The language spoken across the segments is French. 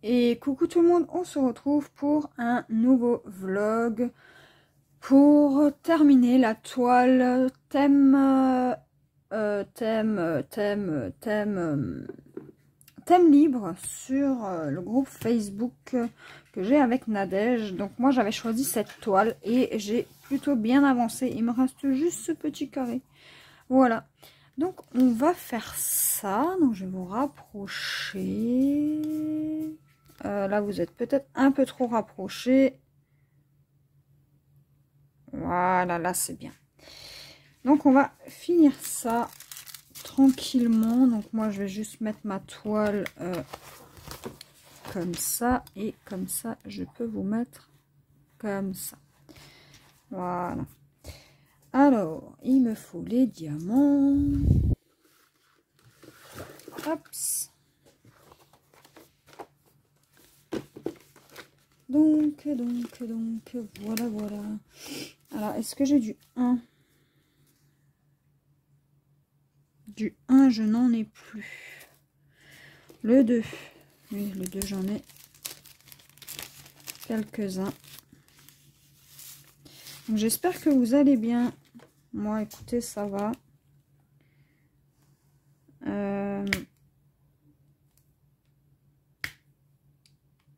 Et coucou tout le monde, on se retrouve pour un nouveau vlog pour terminer la toile thème libre sur le groupe Facebook que j'ai avec Nadège. Donc moi j'avais choisi cette toile et j'ai plutôt bien avancé, il me reste juste ce petit carré. Voilà, donc on va faire ça. Donc je vais vous rapprocher. Là, vous êtes peut-être un peu trop rapproché. Voilà, là, c'est bien. Donc, on va finir ça tranquillement. Donc, moi, je vais juste mettre ma toile comme ça. Et comme ça, je peux vous mettre comme ça. Voilà. Alors, il me faut les diamants. Hop. Donc, voilà. Alors, est-ce que j'ai du 1? Du 1, je n'en ai plus. Le 2. Oui, le 2, j'en ai quelques-uns. J'espère que vous allez bien. Moi, écoutez, ça va.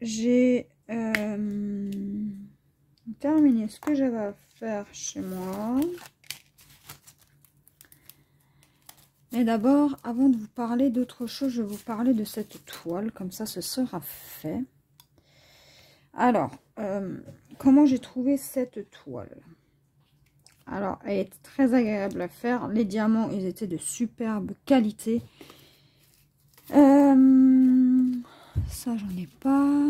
J'ai terminé ce que j'avais à faire chez moi. Mais d'abord, avant de vous parler d'autre chose, je vais vous parler de cette toile. Comme ça, ce sera fait. Alors, comment j'ai trouvé cette toile? Alors, elle est très agréable à faire. Les diamants, ils étaient de superbe qualité. Ça, j'en ai pas.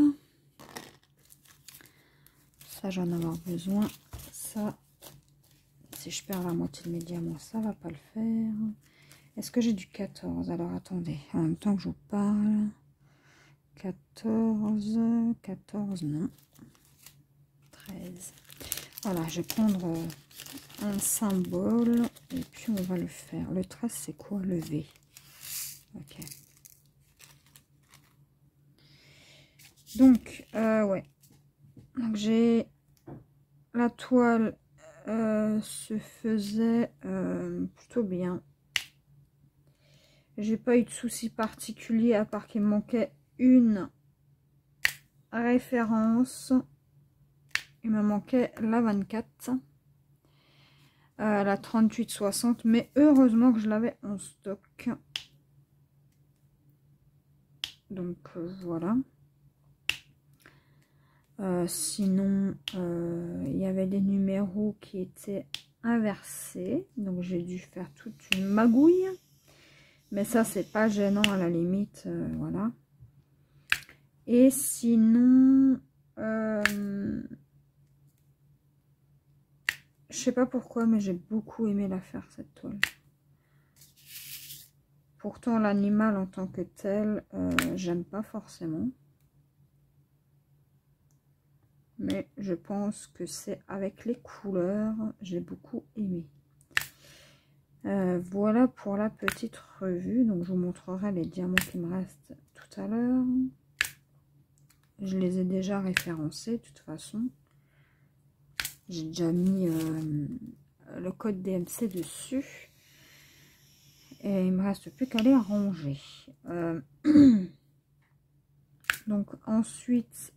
Ça, j'en ai avoir besoin. Ça, si je perds la moitié de mes diamants, ça va pas le faire. Est-ce que j'ai du 14? Alors, attendez. En même temps que je vous parle. 14, non. 13. Voilà, je vais prendre un symbole. Et puis, on va le faire. Le 13, c'est quoi? Le V. Ok. Donc, ouais. Donc, j'ai la toile se faisait plutôt bien. J'ai pas eu de soucis particuliers à part qu'il me manquait une référence. Il me manquait la 24, la 38-60, mais heureusement que je l'avais en stock. Donc voilà. Sinon, il y avait des numéros qui étaient inversés. Donc, j'ai dû faire toute une magouille. Mais ça, c'est pas gênant à la limite. Voilà. Et sinon, je sais pas pourquoi, mais j'ai beaucoup aimé la faire, cette toile. Pourtant, l'animal en tant que tel, j'aime pas forcément. Mais je pense que c'est avec les couleurs, j'ai beaucoup aimé. Voilà pour la petite revue. Donc, je vous montrerai les diamants qui me restent tout à l'heure. Je les ai déjà référencés, de toute façon. J'ai déjà mis le code DMC dessus. Et il me reste plus qu'à les ranger. Donc, ensuite...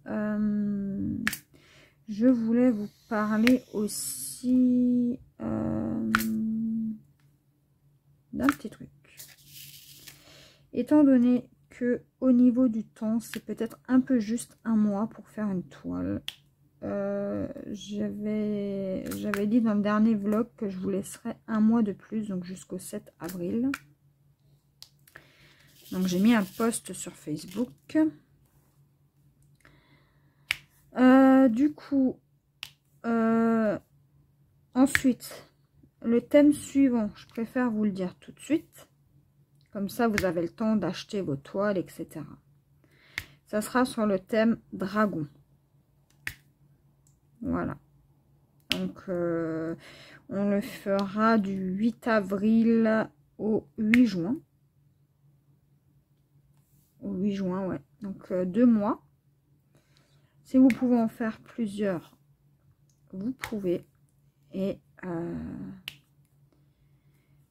je voulais vous parler aussi d'un petit truc. Étant donné que au niveau du temps, c'est peut-être un peu juste un mois pour faire une toile. J'avais dit dans le dernier vlog que je vous laisserai un mois de plus, donc jusqu'au 7 avril. Donc j'ai mis un post sur Facebook. Du coup, ensuite, le thème suivant, je préfère vous le dire tout de suite. Comme ça, vous avez le temps d'acheter vos toiles, etc. Ça sera sur le thème dragon. Voilà. Donc, on le fera du 8 avril au 8 juin. Au 8 juin, ouais. Donc 2 mois. Si vous pouvez en faire plusieurs, vous pouvez. Et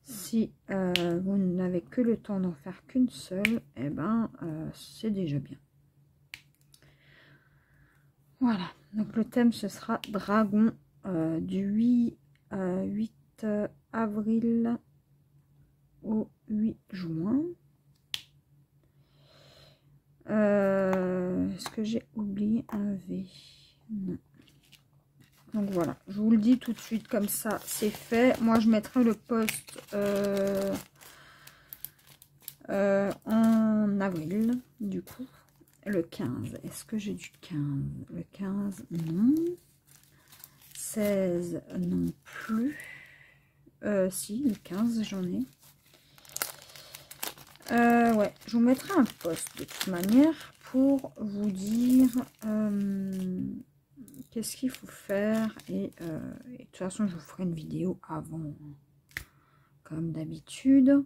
si vous n'avez que le temps d'en faire qu'une seule, et ben c'est déjà bien. Voilà, donc le thème ce sera dragon du 8 avril au 8 juin. Est-ce que j'ai oublié un V? Non. Donc voilà, je vous le dis tout de suite comme ça, c'est fait. Moi, je mettrai le post en avril, du coup. Le 15. Est-ce que j'ai du 15? Le 15, non. 16, non plus. Si, le 15, j'en ai. Ouais, je vous mettrai un post de toute manière pour vous dire qu'est-ce qu'il faut faire. Et de toute façon, je vous ferai une vidéo avant, comme d'habitude.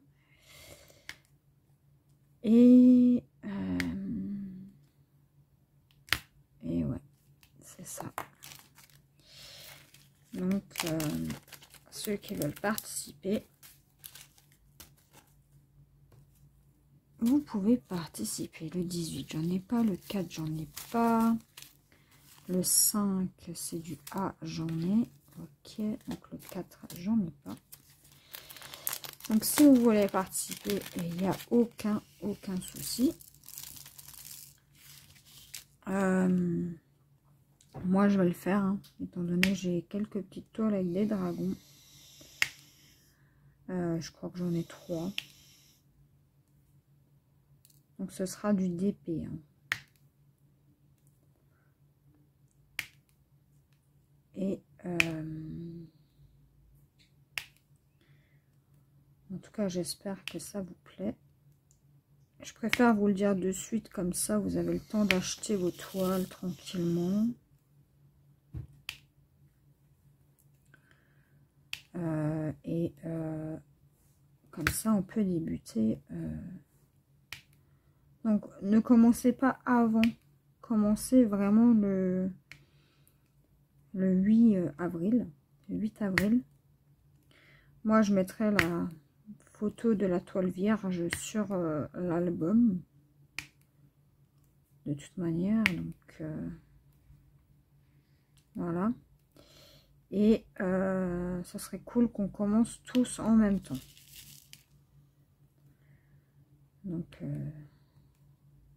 Et ouais, c'est ça. Donc, ceux qui veulent participer, vous pouvez participer. Le 18, j'en ai pas. Le 4, j'en ai pas. Le 5, c'est du A, j'en ai. Ok, donc le 4, j'en ai pas. Donc, si vous voulez participer, il n'y a aucun souci. Moi, je vais le faire, hein, étant donné que j'ai quelques petites toiles avec des dragons. Je crois que j'en ai 3. Donc, ce sera du DP. Hein. Et en tout cas, j'espère que ça vous plaît. Je préfère vous le dire de suite, comme ça, vous avez le temps d'acheter vos toiles tranquillement. Comme ça, on peut débuter. Donc, ne commencez pas avant. Commencez vraiment le 8 avril. Le 8 avril. Moi, je mettrai la photo de la toile vierge sur l'album. De toute manière. Donc, voilà. Et ça serait cool qu'on commence tous en même temps. Donc,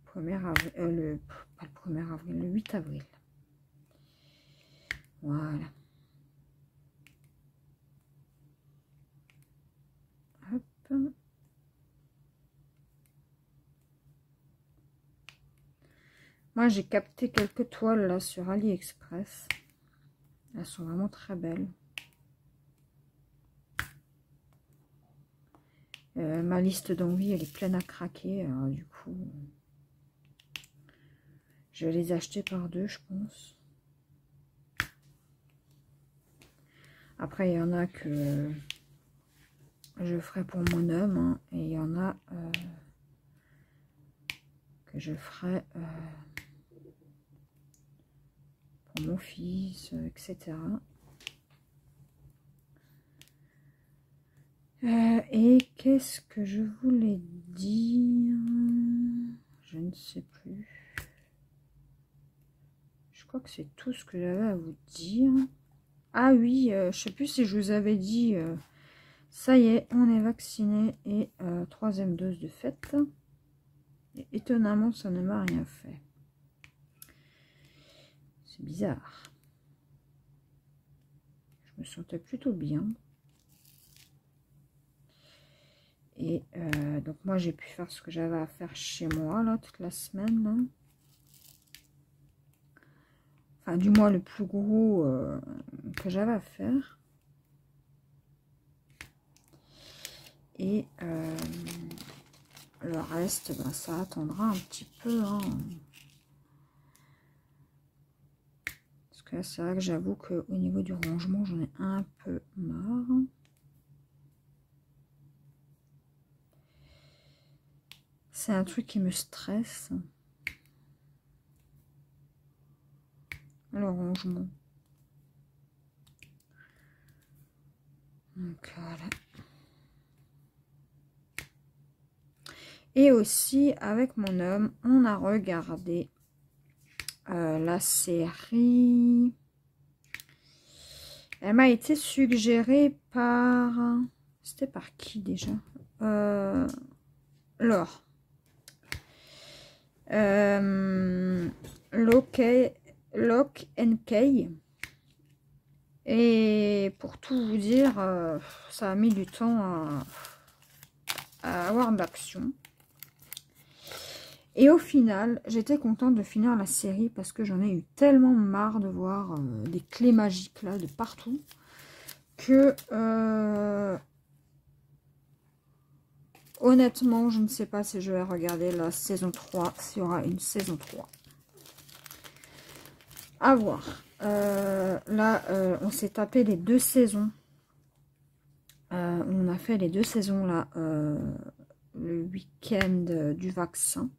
1er avril, pas le 1er avril, le 8 avril. Voilà. Hop. Moi, j'ai capté quelques toiles là sur AliExpress. Elles sont vraiment très belles. Ma liste d'envie, elle est pleine à craquer. Alors, du coup, je vais les acheter par 2, je pense. Après, il y en a que je ferai pour mon homme. Hein, et il y en a que je ferai pour mon fils, etc. Et qu'est-ce que je voulais dire? Je ne sais plus. Je crois que c'est tout ce que j'avais à vous dire. Ah oui, je sais plus si je vous avais dit, ça y est, on est vacciné et 3e dose de fête. Et étonnamment, ça ne m'a rien fait. C'est bizarre. Je me sentais plutôt bien. Et donc moi, j'ai pu faire ce que j'avais à faire chez moi, là, toute la semaine, là. Enfin, du moins, le plus gros que j'avais à faire. Et le reste, ben, ça attendra un petit peu. Hein. Parce que là, c'est vrai que j'avoue qu'au niveau du rangement, j'en ai un peu marre. C'est un truc qui me stresse. Le rangement. Donc voilà. Et aussi, avec mon homme, on a regardé la série. Elle m'a été suggérée par... C'était par qui déjà? Laure. Lock and Key. Et pour tout vous dire, ça a mis du temps à avoir de l'action. Et au final, j'étais contente de finir la série parce que j'en ai eu tellement marre de voir des clés magiques là de partout que honnêtement, je ne sais pas si je vais regarder la saison 3, s'il y aura une saison 3. À voir. Là, on s'est tapé les 2 saisons. On a fait les 2 saisons là, le week-end du vaccin.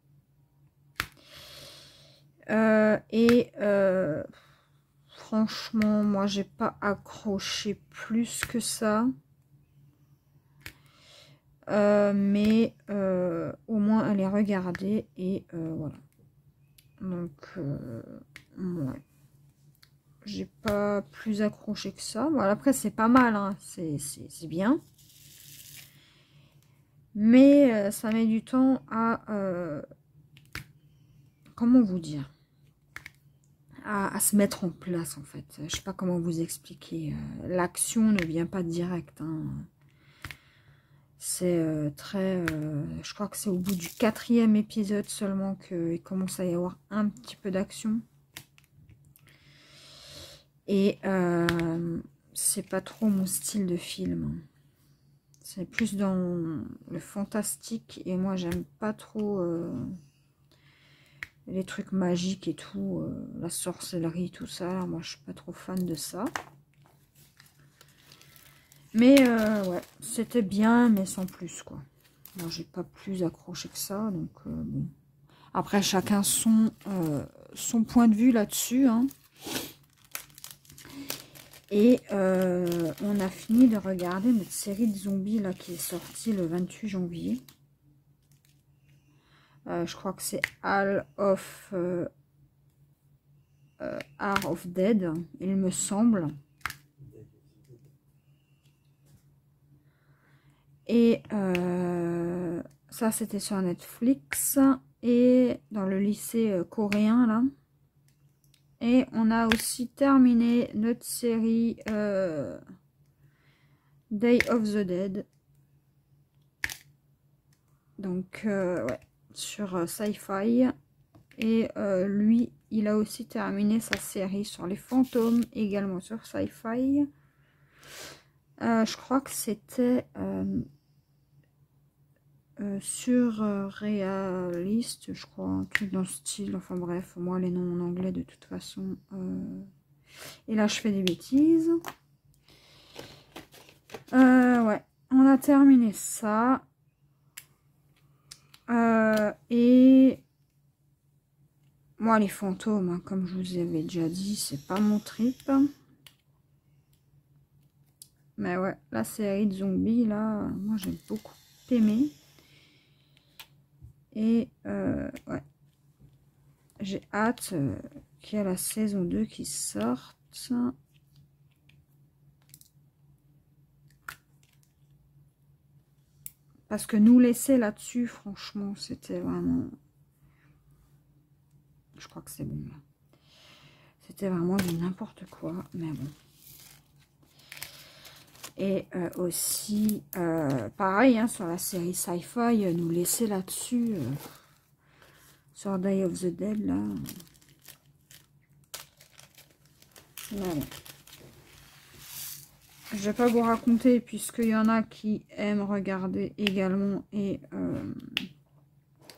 Franchement, moi, j'ai pas accroché plus que ça. Mais au moins, elle est regardée et voilà. Donc, ouais. J'ai pas plus accroché que ça. Voilà, après, c'est pas mal, hein. C'est bien. Mais ça met du temps à... comment vous dire? À se mettre en place, en fait. Je sais pas comment vous expliquer. L'action ne vient pas direct, hein. C'est très... je crois que c'est au bout du 4e épisode seulement qu'il commence à y avoir un petit peu d'action. Et c'est pas trop mon style de film. C'est plus dans le fantastique. Et moi, j'aime pas trop les trucs magiques et tout. La sorcellerie, tout ça. Moi, je suis pas trop fan de ça. Mais ouais, c'était bien, mais sans plus, quoi. Moi, j'ai pas plus accroché que ça. Donc, bon. Après, chacun son point de vue là-dessus, hein. Et on a fini de regarder notre série de zombies là qui est sortie le 28 janvier. Je crois que c'est Hour of Dead, il me semble. Et ça, c'était sur Netflix et dans le lycée coréen là. Et on a aussi terminé notre série Day of the Dead. Donc, ouais, sur Sci-Fi. Et lui, il a aussi terminé sa série sur les fantômes, également sur Sci-Fi. Je crois que c'était sur Réaliste, je crois, un truc dans ce style. Enfin bref, moi les noms en anglais de toute façon. Et là, je fais des bêtises. Ouais, on a terminé ça. Et moi, les fantômes, hein, comme je vous avais déjà dit, c'est pas mon trip. Mais ouais, la série de zombies, là, moi, j'ai beaucoup aimé. Et ouais, j'ai hâte qu'il y ait la saison 2 qui sorte. Parce que nous laisser là-dessus, franchement, c'était vraiment... Je crois que c'est bon, là. C'était vraiment du n'importe quoi, mais bon. Et aussi, pareil, hein, sur la série Sci-Fi, nous laisser là-dessus, sur Day of the Dead, là. Voilà. Je vais pas vous raconter, puisqu'il y en a qui aiment regarder également, et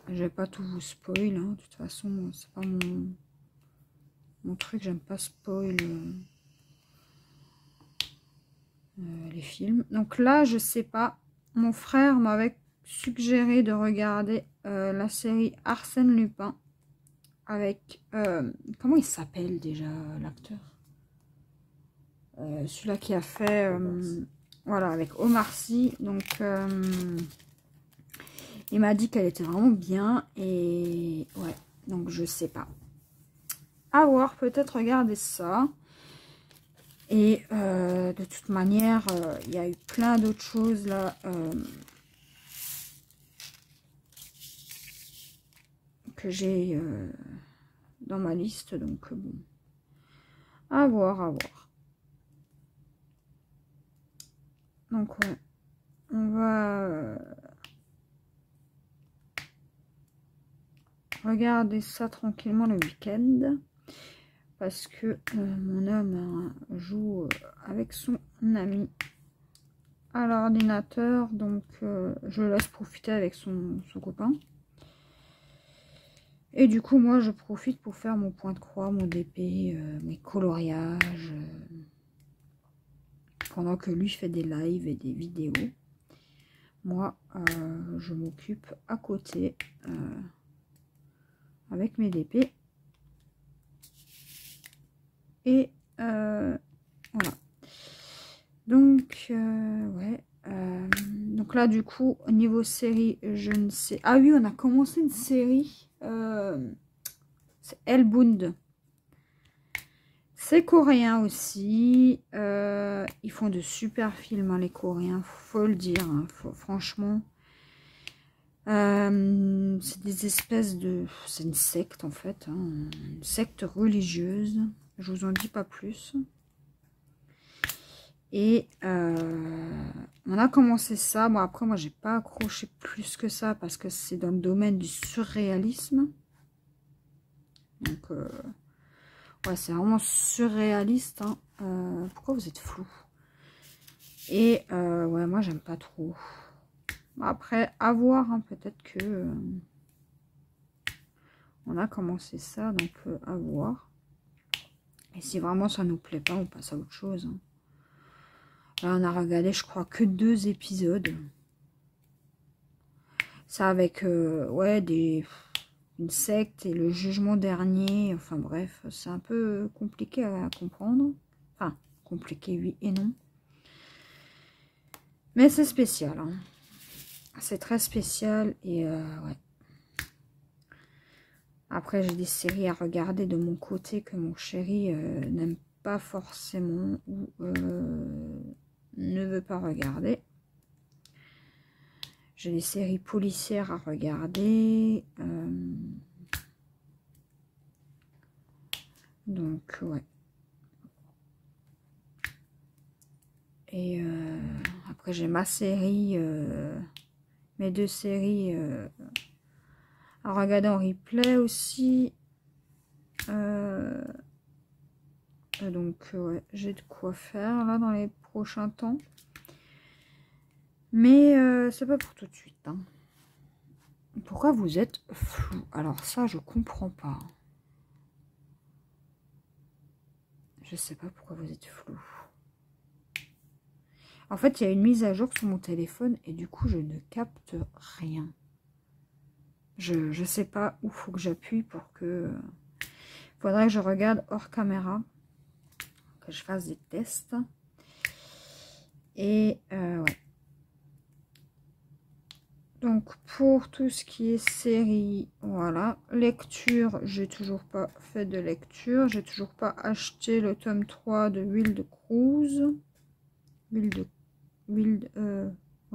je vais pas tout vous spoil, hein. De toute façon, c'est pas mon truc, j'aime pas spoil les films. Donc là, je sais pas, mon frère m'avait suggéré de regarder la série Arsène Lupin avec... comment il s'appelle déjà l'acteur? Celui-là qui a fait... voilà, avec Omar Sy. Donc, il m'a dit qu'elle était vraiment bien. Et ouais, donc je sais pas. À voir, peut-être regarder ça. Et de toute manière, il y a eu plein d'autres choses là que j'ai dans ma liste. Donc bon, à voir, à voir. Donc ouais, on va regarder ça tranquillement le week-end. Parce que mon homme joue avec son ami à l'ordinateur. Donc je le laisse profiter avec son copain. Et du coup moi je profite pour faire mon point de croix, mon DP, mes coloriages. Pendant que lui fait des lives et des vidéos. Moi je m'occupe à côté avec mes DP. Et voilà. Donc, ouais. Donc là, du coup, au niveau série, je ne sais... Ah oui, on a commencé une série. C'est Hellbound. C'est coréen aussi. Ils font de super films, hein, les Coréens. Faut le dire. Hein, franchement. C'est des espèces de... C'est une secte, en fait. Hein, une secte religieuse. Je vous en dis pas plus. Et on a commencé ça. Bon, après, moi, j'ai pas accroché plus que ça parce que c'est dans le domaine du surréalisme. Donc, ouais, c'est vraiment surréaliste. Hein. Pourquoi vous êtes flou? Et ouais, moi, j'aime pas trop. Après, à voir. Hein, peut-être que on a commencé ça, donc à voir. Et si vraiment ça nous plaît pas, on passe à autre chose. Hein. Là, on a regardé, je crois, que 2 épisodes. Ça avec, ouais, une secte et le jugement dernier. Enfin bref, c'est un peu compliqué à comprendre. Enfin, compliqué, oui et non. Mais c'est spécial. Hein. C'est très spécial et ouais. Après, j'ai des séries à regarder de mon côté que mon chéri n'aime pas forcément ou ne veut pas regarder. J'ai des séries policières à regarder. Donc, ouais. Et après, j'ai ma série, mes 2 séries à regarder en replay aussi. Donc, ouais, j'ai de quoi faire là dans les prochains temps. Mais c'est pas pour tout de suite. Hein. Pourquoi vous êtes flou? Alors ça, je comprends pas. Je sais pas pourquoi vous êtes flou. En fait, il y a une mise à jour sur mon téléphone et du coup, je ne capte rien. Je sais pas où faut que j'appuie pour que... Faudrait que je regarde hors caméra. Que je fasse des tests. Et ouais. Donc, pour tout ce qui est série, voilà. Lecture, j'ai toujours pas fait de lecture. J'ai toujours pas acheté le tome 3 de Wild Cruise. Ouais,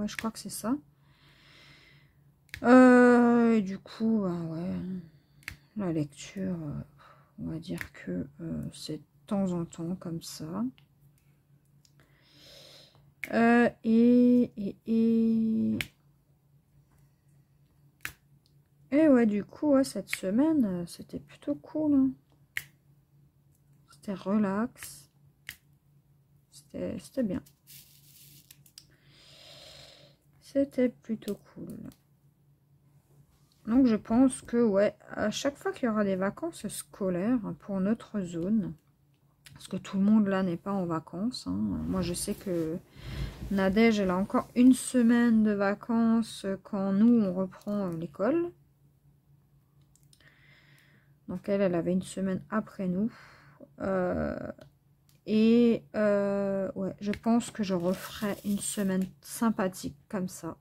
je crois que c'est ça. Et du coup, ben ouais, la lecture, on va dire que c'est de temps en temps comme ça. Et ouais, du coup, ouais, cette semaine, c'était plutôt cool. Hein. C'était relax. C'était bien. C'était plutôt cool. Donc, je pense que, ouais, à chaque fois qu'il y aura des vacances scolaires pour notre zone, Parce que tout le monde là n'est pas en vacances. Hein. Moi je sais que Nadège, elle a encore une semaine de vacances quand nous on reprend l'école. Donc elle avait une semaine après nous. Ouais, je pense que je referai une semaine sympathique comme ça.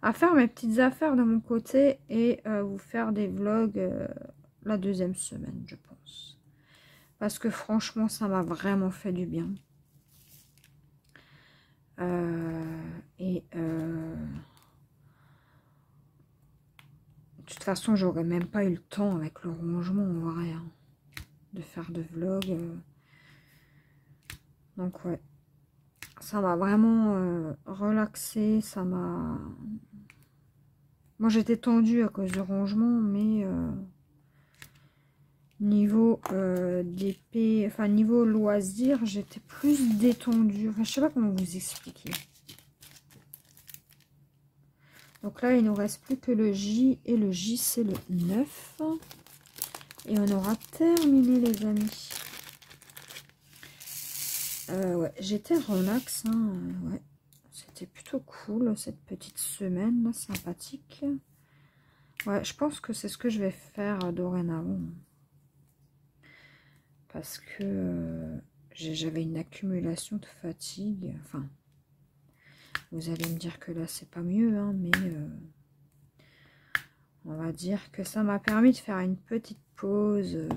À faire mes petites affaires de mon côté et vous faire des vlogs la deuxième semaine, je pense. Parce que franchement, ça m'a vraiment fait du bien. De toute façon, j'aurais même pas eu le temps avec le rangement, en vrai, hein, de faire de vlogs. Donc ouais, ça m'a vraiment relaxé, ça m'a... Moi j'étais tendue à cause du rangement, mais niveau d'épée, enfin niveau loisir, j'étais plus détendue. Enfin, je sais pas comment vous expliquer. Donc là, il nous reste plus que le J, et le J c'est le 9. Et on aura terminé les amis. Ouais, j'étais relax, hein, ouais. C'était plutôt cool cette petite semaine, là, sympathique. Ouais, je pense que c'est ce que je vais faire dorénavant. Parce que j'avais une accumulation de fatigue. Enfin, vous allez me dire que là, c'est pas mieux, hein, mais on va dire que ça m'a permis de faire une petite pause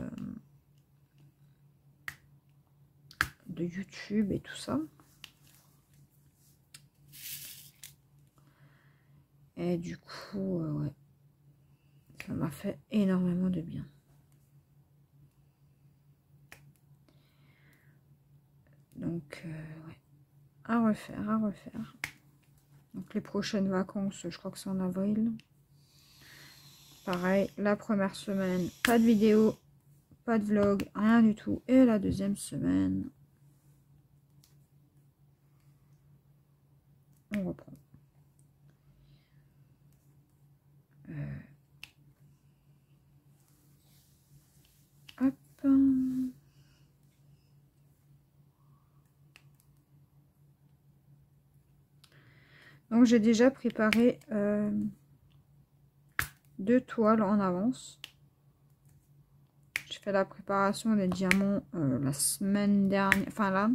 de YouTube et tout ça. Et du coup, ouais, ça m'a fait énormément de bien. Donc, ouais, à refaire, à refaire. Donc, les prochaines vacances, je crois que c'est en avril. Pareil, la première semaine, pas de vidéo, pas de vlog, rien du tout. Et la deuxième semaine, on reprend. Hop. Donc j'ai déjà préparé 2 toiles en avance. J'ai fait la préparation des diamants la semaine dernière. Enfin là,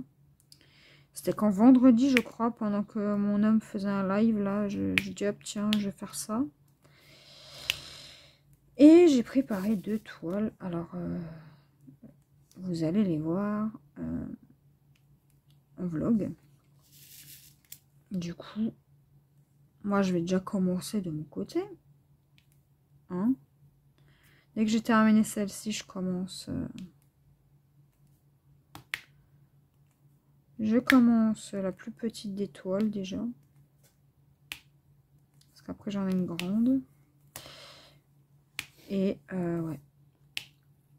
c'était quand vendredi je crois, pendant que mon homme faisait un live là. J'ai dit hop tiens, je vais faire ça. Et j'ai préparé 2 toiles. Alors vous allez les voir en vlog. Du coup, moi je vais déjà commencer de mon côté. Hein. Dès que j'ai terminé celle-ci, je commence. Je commence la plus petite des toiles déjà. Parce qu'après j'en ai une grande. Et ouais.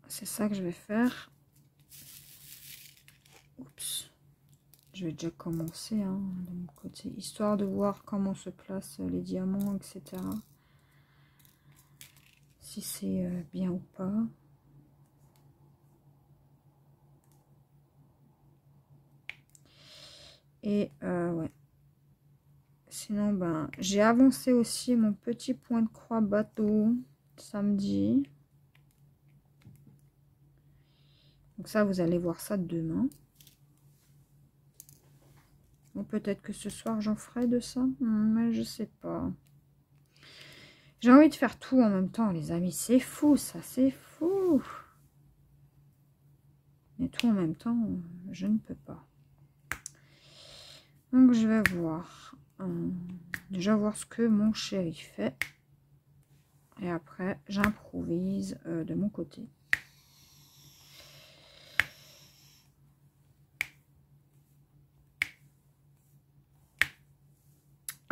C'est ça que je vais faire. Oups. Je vais déjà commencer hein, de mon côté. Histoire de voir comment se placent les diamants, etc. Si c'est bien ou pas. Et ouais. Sinon, ben, j'ai avancé aussi mon petit point de croix bateau samedi. Donc ça, vous allez voir ça demain. Ou peut-être que ce soir, j'en ferai de ça. Mais je sais pas. J'ai envie de faire tout en même temps, les amis. C'est fou, ça, c'est fou. Mais tout en même temps, je ne peux pas. Donc, je vais voir. Déjà voir ce que mon chéri fait. Et après, j'improvise de mon côté.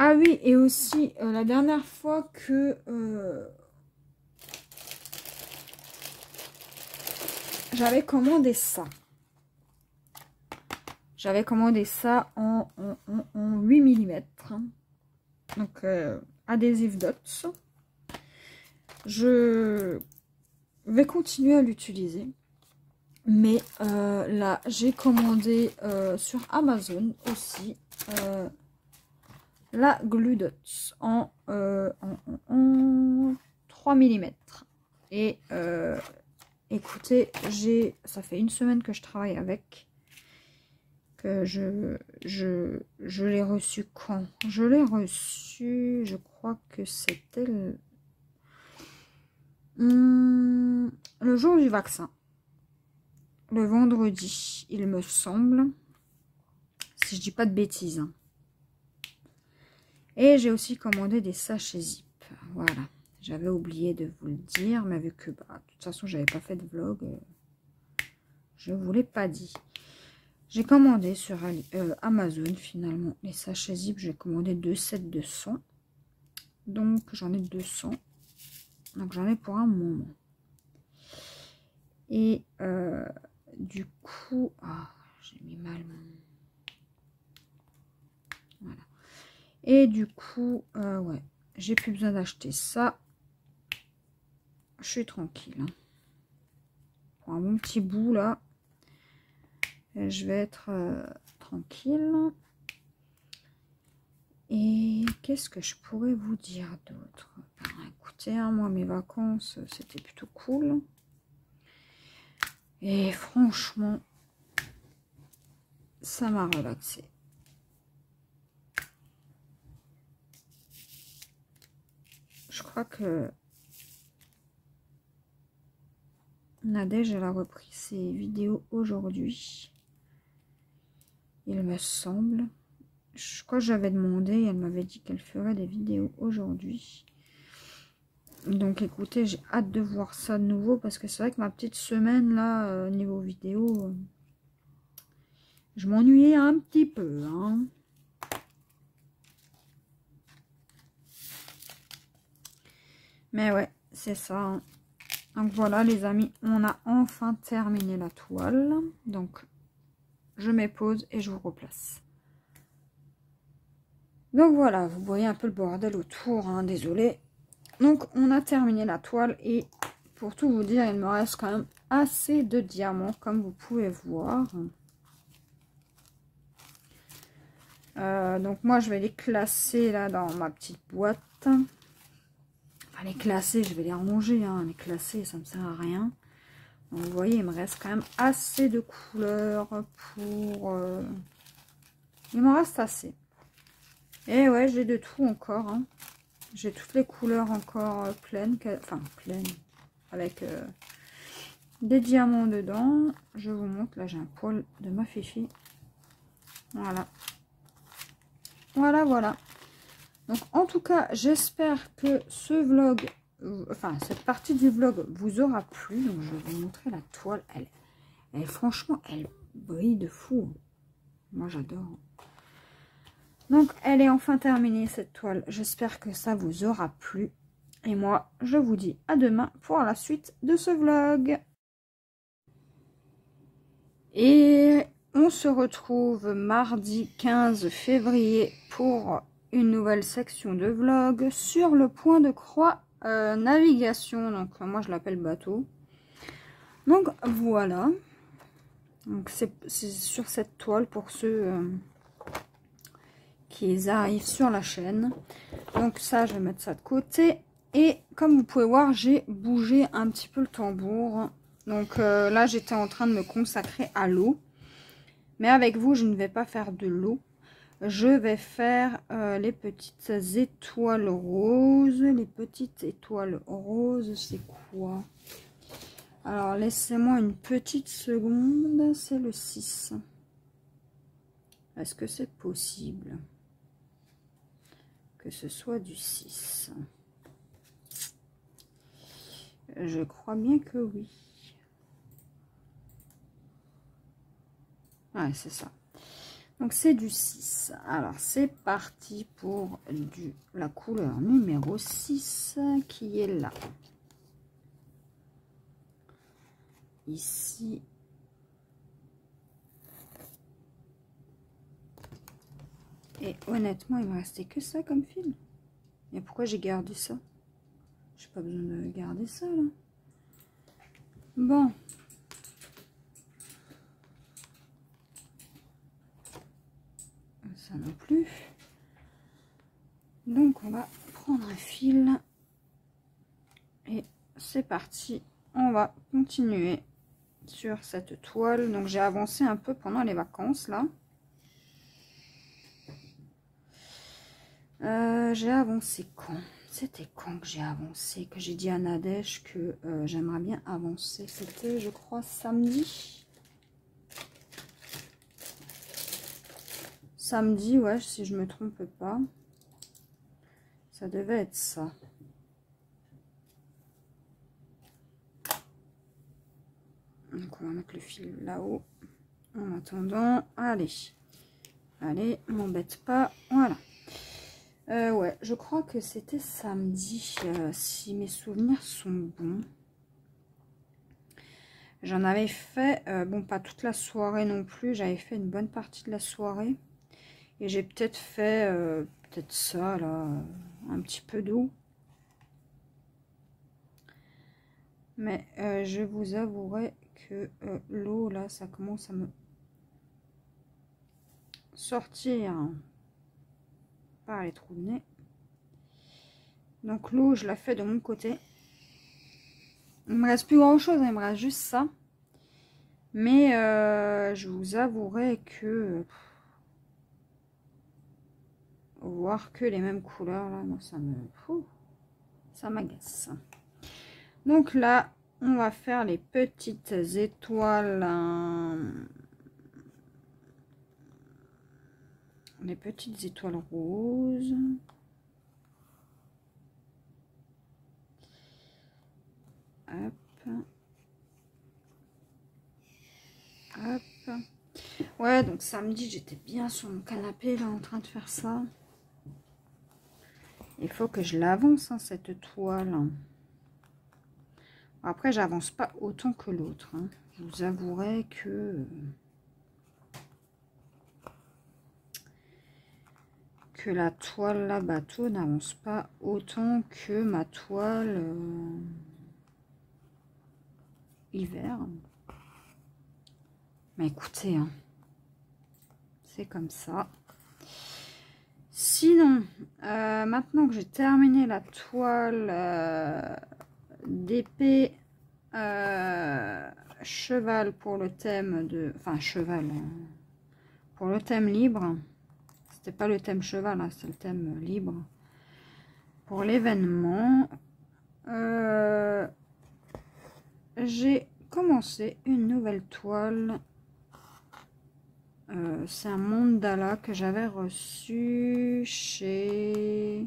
Ah oui, et aussi, la dernière fois que... j'avais commandé ça. J'avais commandé ça en 8 mm. Donc, adhésif Dots. Je vais continuer à l'utiliser. Mais là, j'ai commandé sur Amazon aussi la Glue Dots en 3 mm. Et écoutez, ça fait une semaine que je travaille avec. Que je l'ai reçu quand? Je l'ai reçu, je crois que c'était le jour du vaccin. Le vendredi, il me semble. Si je dis pas de bêtises. Hein. Et j'ai aussi commandé des sachets zip. Voilà. J'avais oublié de vous le dire, mais vu que bah, de toute façon, j'avais pas fait de vlog, je vous l'ai pas dit. J'ai commandé sur Amazon finalement les sachets zip. J'ai commandé 2 sets de 100. Donc j'en ai 200. Donc j'en ai pour un moment. Et du coup, j'ai mis mal mon... Voilà. Et du coup, ouais, j'ai plus besoin d'acheter ça. Je suis tranquille. Hein. Pour un bon petit bout là. Et je vais être tranquille. Et qu'est-ce que je pourrais vous dire d'autre? Écoutez, hein, moi mes vacances, c'était plutôt cool. Et franchement, ça m'a relaxé. Je crois que Nadège, elle a repris ses vidéos aujourd'hui. Il me semble. Je crois que j'avais demandé et elle m'avait dit qu'elle ferait des vidéos aujourd'hui. Donc écoutez, j'ai hâte de voir ça de nouveau parce que c'est vrai que ma petite semaine là, niveau vidéo, je m'ennuyais un petit peu. Hein. Mais ouais, c'est ça. Hein. Donc voilà les amis, on a enfin terminé la toile. Donc je mets pause et je vous replace. Donc voilà, vous voyez un peu le bordel autour, hein, désolé. Donc on a terminé la toile et pour tout vous dire, il me reste quand même assez de diamants comme vous pouvez voir. Donc moi je vais les classer là dans ma petite boîte. Enfin les classer, je vais les ranger, hein. Les classer ça me sert à rien. Donc, vous voyez, il me reste quand même assez de couleurs pour... Il m'en reste assez. Et ouais, j'ai de tout encore. Hein. J'ai toutes les couleurs encore pleines. Enfin, pleines. Avec des diamants dedans. Je vous montre. Là, j'ai un poil de ma fifi. Voilà. Voilà, voilà. Donc, en tout cas, j'espère que ce vlog... Enfin, cette partie du vlog vous aura plu. Donc, je vais vous montrer la toile. Elle franchement, elle brille de fou. Moi, j'adore. Donc, elle est enfin terminée, cette toile. J'espère que ça vous aura plu. Et moi, je vous dis à demain pour la suite de ce vlog. Et on se retrouve mardi 15 février pour une nouvelle section de vlog sur le point de croix navigation. Donc, moi, je l'appelle bateau. Donc, voilà. Donc, c'est sur cette toile pour ceux... qui arrivent sur la chaîne. Donc ça, je vais mettre ça de côté. Et comme vous pouvez voir, j'ai bougé un petit peu le tambour. Donc là, j'étais en train de me consacrer à l'eau. Mais avec vous, je ne vais pas faire de l'eau. Je vais faire les petites étoiles roses. Les petites étoiles roses, c'est quoi? Alors, laissez-moi une petite seconde. C'est le 6. Est-ce que c'est possible que ce soit du 6? Je crois bien que oui. Ouais, c'est ça. Donc, c'est du 6. Alors, c'est parti pour la couleur numéro 6 qui est là. Ici. Et honnêtement, il me restait que ça comme fil. Et pourquoi j'ai gardé ça? J'ai pas besoin de garder ça, là. Bon. Ça non plus. Donc on va prendre un fil. Et c'est parti. On va continuer sur cette toile. Donc j'ai avancé un peu pendant les vacances là. J'ai avancé quand? C'était quand que j'ai avancé? Que j'ai dit à Nadège que j'aimerais bien avancer. C'était, je crois, samedi. Samedi, ouais, si je me trompe pas. Ça devait être ça. Donc on va mettre le fil là-haut. En attendant, allez. Allez, m'embête pas. Voilà. Ouais, je crois que c'était samedi, si mes souvenirs sont bons. J'en avais fait, bon, pas toute la soirée non plus, j'avais fait une bonne partie de la soirée. Et j'ai peut-être fait, peut-être ça, là, un petit peu d'eau. Mais je vous avouerai que l'eau, là, ça commence à me sortir par les trous de nez. Donc l'eau, je la fais de mon côté. Il me reste plus grand chose, il me reste juste ça. Mais je vous avouerai que voir que les mêmes couleurs là, moi ça m'agace. Donc là, on va faire les petites étoiles, les petites étoiles roses. Hop. Hop. Ouais, donc samedi, j'étais bien sur mon canapé, là, en train de faire ça. Il faut que je l'avance, hein, cette toile. Après, j'avance pas autant que l'autre. Hein. Je vous avouerai que la toile, là, bateau, n'avance pas autant que ma toile hiver. Mais écoutez, hein, c'est comme ça. Sinon, maintenant que j'ai terminé la toile d'épée cheval pour le thème de... Enfin, cheval pour le thème libre. C'était pas le thème cheval, hein, c'est le thème libre. Pour l'événement, j'ai commencé une nouvelle toile. C'est un mandala que j'avais reçu chez...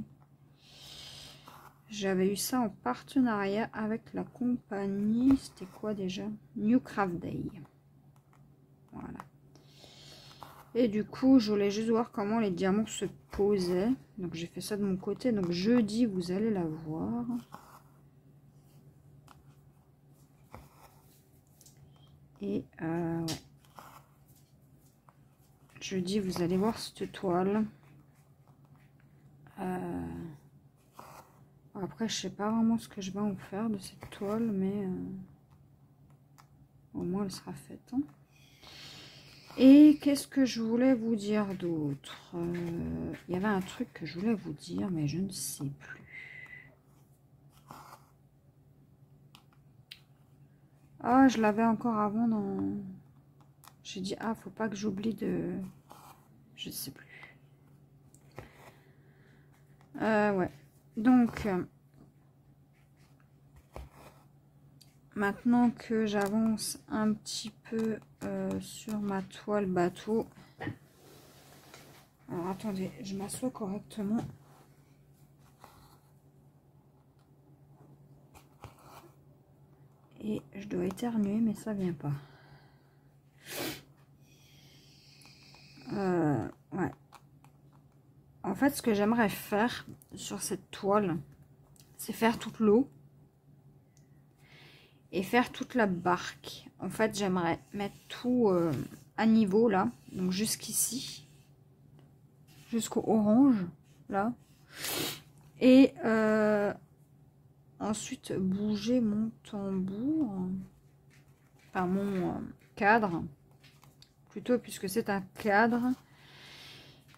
J'avais eu ça en partenariat avec la compagnie. C'était quoi déjà? New Craft Day. Voilà. Et du coup, je voulais juste voir comment les diamants se posaient. Donc j'ai fait ça de mon côté. Donc jeudi, vous allez la voir. Et ouais. Jeudi, vous allez voir cette toile. Après, je sais pas vraiment ce que je vais en faire de cette toile, mais au moins elle sera faite. Hein. Et qu'est-ce que je voulais vous dire d'autre? Il y avait un truc que je voulais vous dire, mais je ne sais plus. Ah, je l'avais encore avant dans... J'ai dit, ah, faut pas que j'oublie de... Je ne sais plus. Ouais. Donc, maintenant que j'avance un petit peu sur ma toile bateau. Alors, attendez, je m'assois correctement. Et je dois éternuer, mais ça vient pas. Ouais. En fait, ce que j'aimerais faire sur cette toile, c'est faire toute l'eau et faire toute la barque. En fait, j'aimerais mettre tout à niveau là, donc jusqu'ici, jusqu'au orange là, et ensuite bouger mon tambour. enfin mon cadre, plutôt puisque c'est un cadre.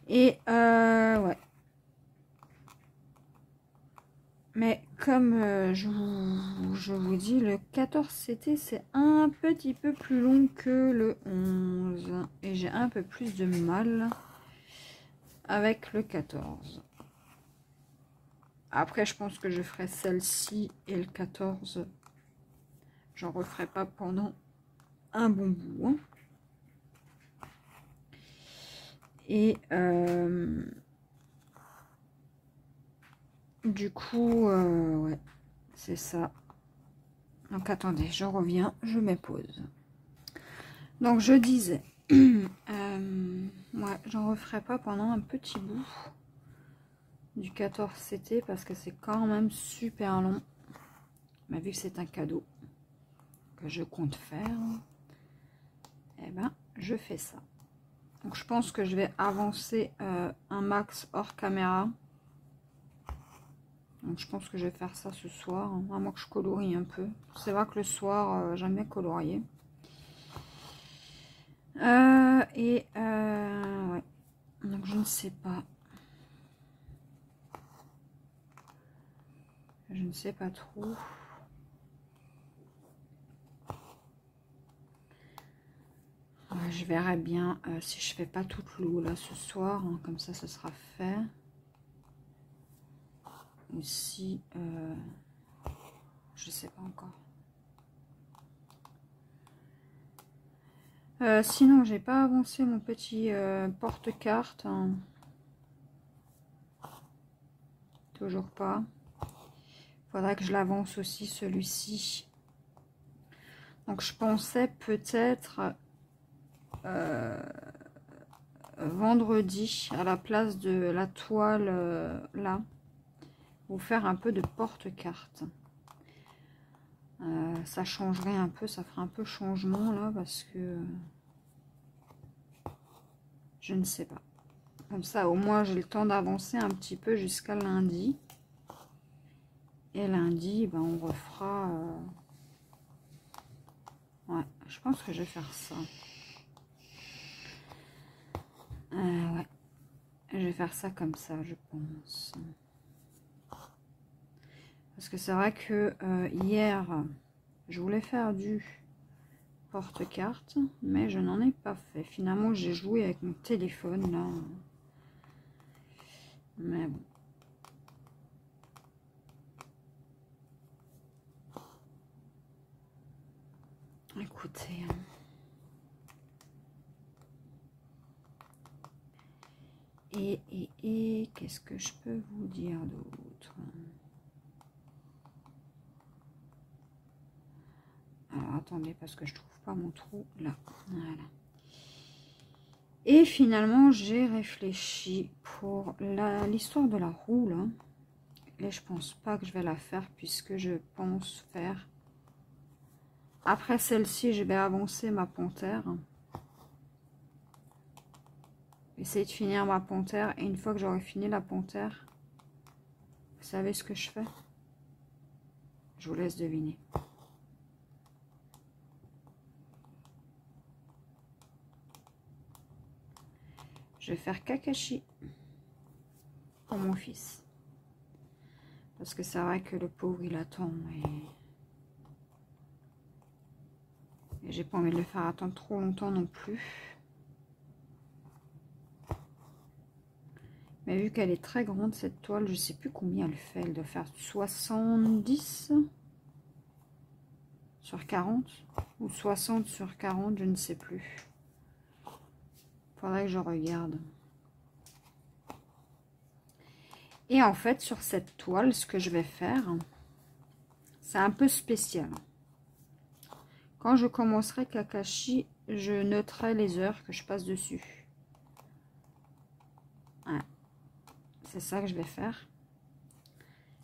Et ouais. Mais comme je vous dis, le 14 CT, c'est un petit peu plus long que le 11. Et j'ai un peu plus de mal avec le 14. Après, je pense que je ferai celle-ci et le 14. J'en referai pas pendant un bon bout. Hein. Et du coup, ouais, c'est ça. Donc attendez, je reviens, je mets pause. Donc je disais, ouais, j'en referai pas pendant un petit bout du 14 CT parce que c'est quand même super long. Mais vu que c'est un cadeau que je compte faire, eh ben je fais ça. Donc je pense que je vais avancer un max hors caméra. Donc je pense que je vais faire ça ce soir, hein, à moins que je colorie un peu. C'est vrai que le soir, j'aime bien colorier. Ouais. Donc je ne sais pas. Je ne sais pas trop. Ouais, je verrai bien si je fais pas toute l'eau là ce soir, hein, comme ça ce sera fait. Ou si je sais pas encore. Sinon j'ai pas avancé mon petit porte-carte. Hein. Toujours pas. Faudra que je l'avance aussi celui-ci. Donc je pensais peut-être vendredi à la place de la toile là, vous faire un peu de porte-carte. Ça changerait un peu, ça ferait un peu changement là parce que je ne sais pas. Comme ça au moins j'ai le temps d'avancer un petit peu jusqu'à lundi. Et lundi, ben, on refera. Ouais, je pense que je vais faire ça. Ouais, je vais faire ça comme ça, je pense. Parce que c'est vrai que hier, je voulais faire du porte-carte, mais je n'en ai pas fait. Finalement, j'ai joué avec mon téléphone là. Mais bon. Écoutez. Et qu'est-ce que je peux vous dire d'autre? Alors attendez, parce que je trouve pas mon trou là. Voilà. Et finalement, j'ai réfléchi pour l'histoire de la roue là. Et je pense pas que je vais la faire puisque je pense faire. Après celle-ci, je vais avancer ma panthère. Essayer de finir ma panthère. Et une fois que j'aurai fini la panthère, vous savez ce que je fais? Je vous laisse deviner. Je vais faire Kakashi pour mon fils. Parce que c'est vrai que le pauvre, il attend. Et j'ai pas envie de le faire attendre trop longtemps non plus. Mais vu qu'elle est très grande, cette toile, je sais plus combien elle fait. Elle doit faire 70 sur 40 ou 60 sur 40, je ne sais plus. Faudrait que je regarde. Et en fait, sur cette toile, ce que je vais faire, c'est un peu spécial. Quand je commencerai Kakashi, je noterai les heures que je passe dessus. Ouais. C'est ça que je vais faire.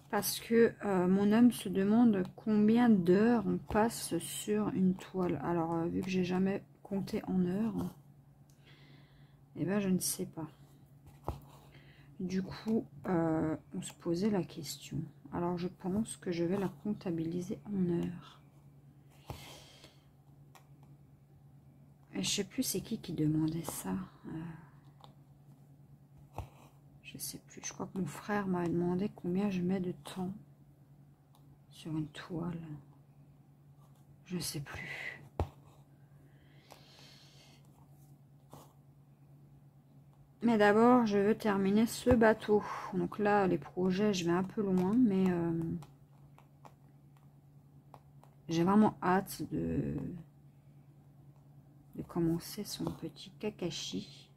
Parce que mon homme se demande combien d'heures on passe sur une toile. Alors, vu que j'ai jamais compté en heures, eh ben, je ne sais pas. Du coup, on se posait la question. Alors, je pense que je vais la comptabiliser en heures. Je sais plus c'est qui demandait ça. Je sais plus. Je crois que mon frère m'a demandé combien je mets de temps sur une toile. Je sais plus. Mais d'abord, je veux terminer ce bateau. Donc là, les projets, je vais un peu loin, mais j'ai vraiment hâte de commencer son petit Kakashi.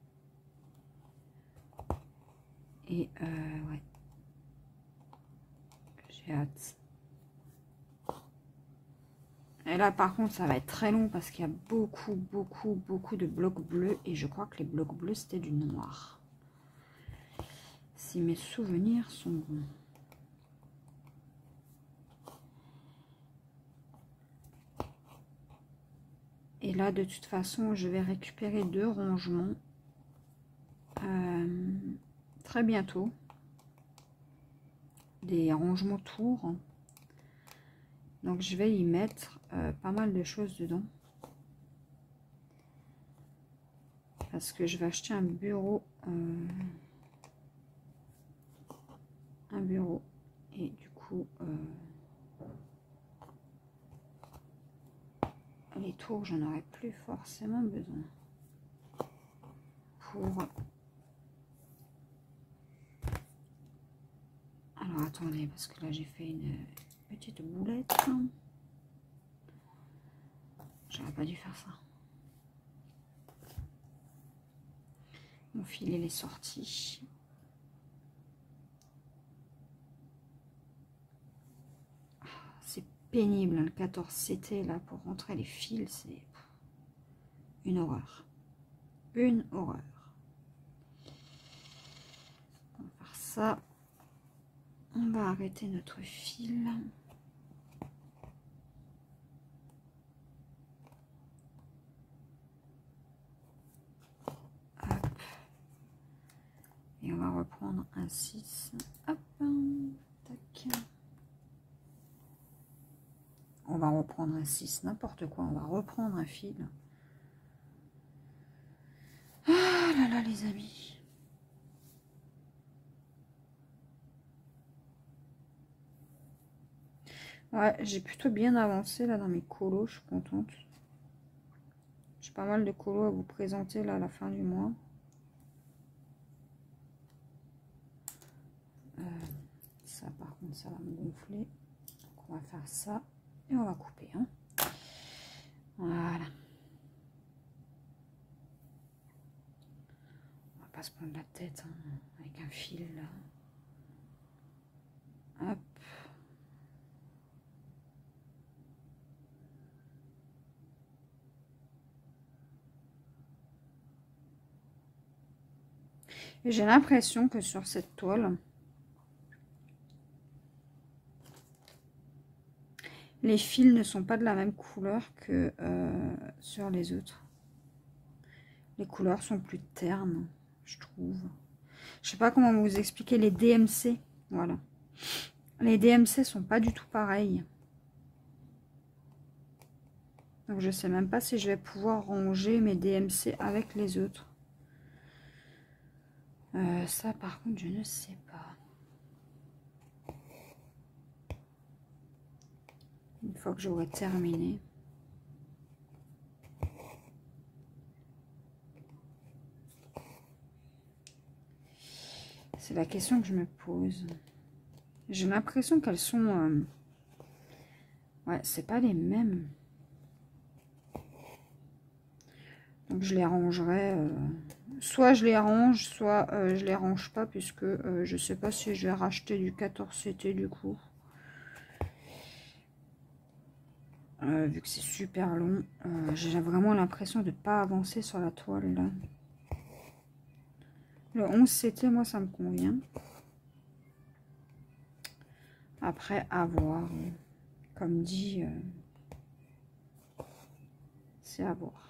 Et ouais, j'ai hâte. Et là, par contre, ça va être très long parce qu'il y a beaucoup de blocs bleus. Et je crois que les blocs bleus, c'était du noir. Si mes souvenirs sont bons. Et là, de toute façon, je vais récupérer 2 rangements très bientôt. Des rangements tours. Donc, je vais y mettre pas mal de choses dedans. Parce que je vais acheter un bureau. Et du coup, les tours, j'en aurais plus forcément besoin. Alors, attendez, parce que là, j'ai fait une petite boulette. J'aurais pas dû faire ça. Mon fil, il est sorti. C'est pénible, hein, le 14CT, là, pour rentrer les fils, c'est une horreur. Une horreur. On va faire ça. On va arrêter notre fil. Hop. Et on va reprendre un 6. Hop. Tac. On va reprendre un 6, n'importe quoi. On va reprendre un fil. Ah là là, les amis. Ouais, j'ai plutôt bien avancé là dans mes colos. Je suis contente. J'ai pas mal de colos à vous présenter là à la fin du mois. Ça, par contre, ça va me gonfler. Donc, on va faire ça. Et on va couper. Hein. Voilà. On va pas se prendre la tête hein, avec un fil là. Hop. Et j'ai l'impression que sur cette toile, les fils ne sont pas de la même couleur que sur les autres. Les couleurs sont plus ternes, je trouve. Je sais pas comment vous expliquer les DMC. Voilà. Les DMC sont pas du tout pareils. Donc je sais même pas si je vais pouvoir ranger mes DMC avec les autres. Ça par contre je ne sais pas. Une fois que j'aurai terminé. C'est la question que je me pose. J'ai l'impression qu'elles sont... Ouais, c'est pas les mêmes. Donc je les rangerai... Soit je les range, soit je les range pas, puisque je sais pas si je vais racheter du 14CT du coup. Vu que c'est super long, j'ai vraiment l'impression de pas avancer sur la toile là. Le 11CT, moi ça me convient. Après, à voir. Comme dit, c'est à voir.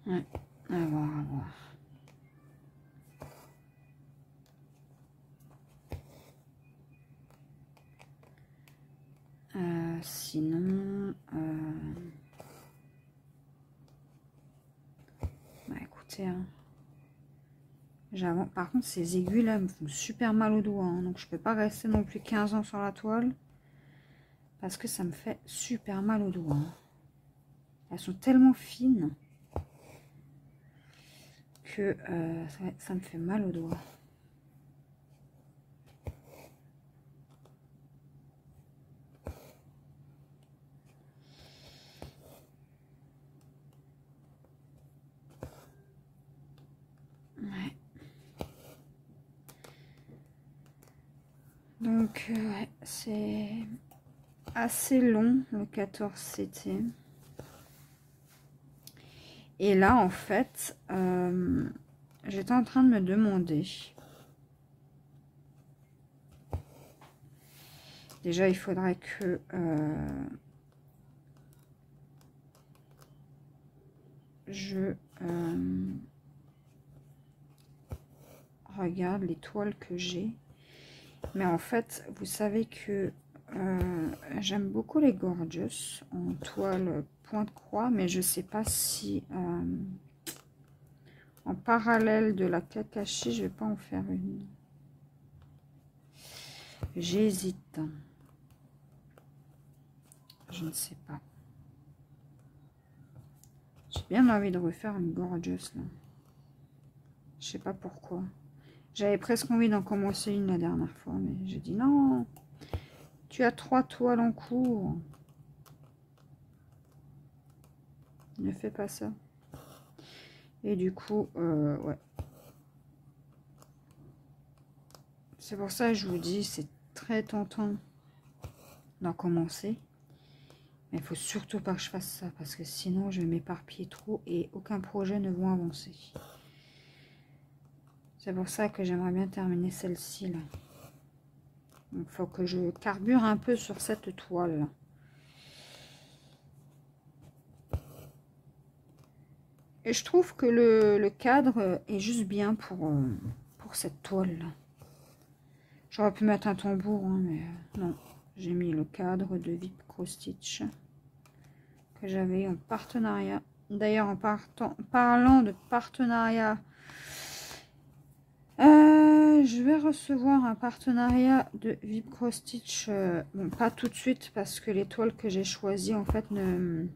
Ouais, à voir, à voir. Sinon, bah, écoutez, hein, par contre, ces aiguilles là me font super mal aux doigts, hein, donc je peux pas rester non plus 15 ans sur la toile parce que ça me fait super mal aux doigts, hein. Elles sont tellement fines que ça me fait mal aux doigts. Ouais. Donc, ouais, c'est assez long, le 14 CT. Et là, en fait, j'étais en train de me demander. Déjà, il faudrait que je regarde les toiles que j'ai. Mais en fait, vous savez que j'aime beaucoup les Gorgeous en toile pointe-croix, mais je sais pas si en parallèle de la Kakashi, je vais pas en faire une. J'hésite. Je ne sais pas. J'ai bien envie de refaire une Gorgeous là. Je sais pas pourquoi. J'avais presque envie d'en commencer une la dernière fois, mais j'ai dit non. Tu as 3 toiles en cours. Ne fais pas ça. Et du coup, ouais. C'est pour ça que je vous dis, c'est très tentant d'en commencer. Mais il faut surtout pas que je fasse ça, parce que sinon je vais m'éparpiller trop et aucun projet ne va avancer. C'est pour ça que j'aimerais bien terminer celle-ci là. Il faut que je carbure un peu sur cette toile là. Et je trouve que le cadre est juste bien pour cette toile là. J'aurais pu mettre un tambour, hein, mais non. J'ai mis le cadre de Vip Cross Stitch que j'avais en partenariat. D'ailleurs, en parlant de partenariat, je vais recevoir un partenariat de Vip Cross Stitch. Bon, pas tout de suite parce que les toiles que j'ai choisies en fait ne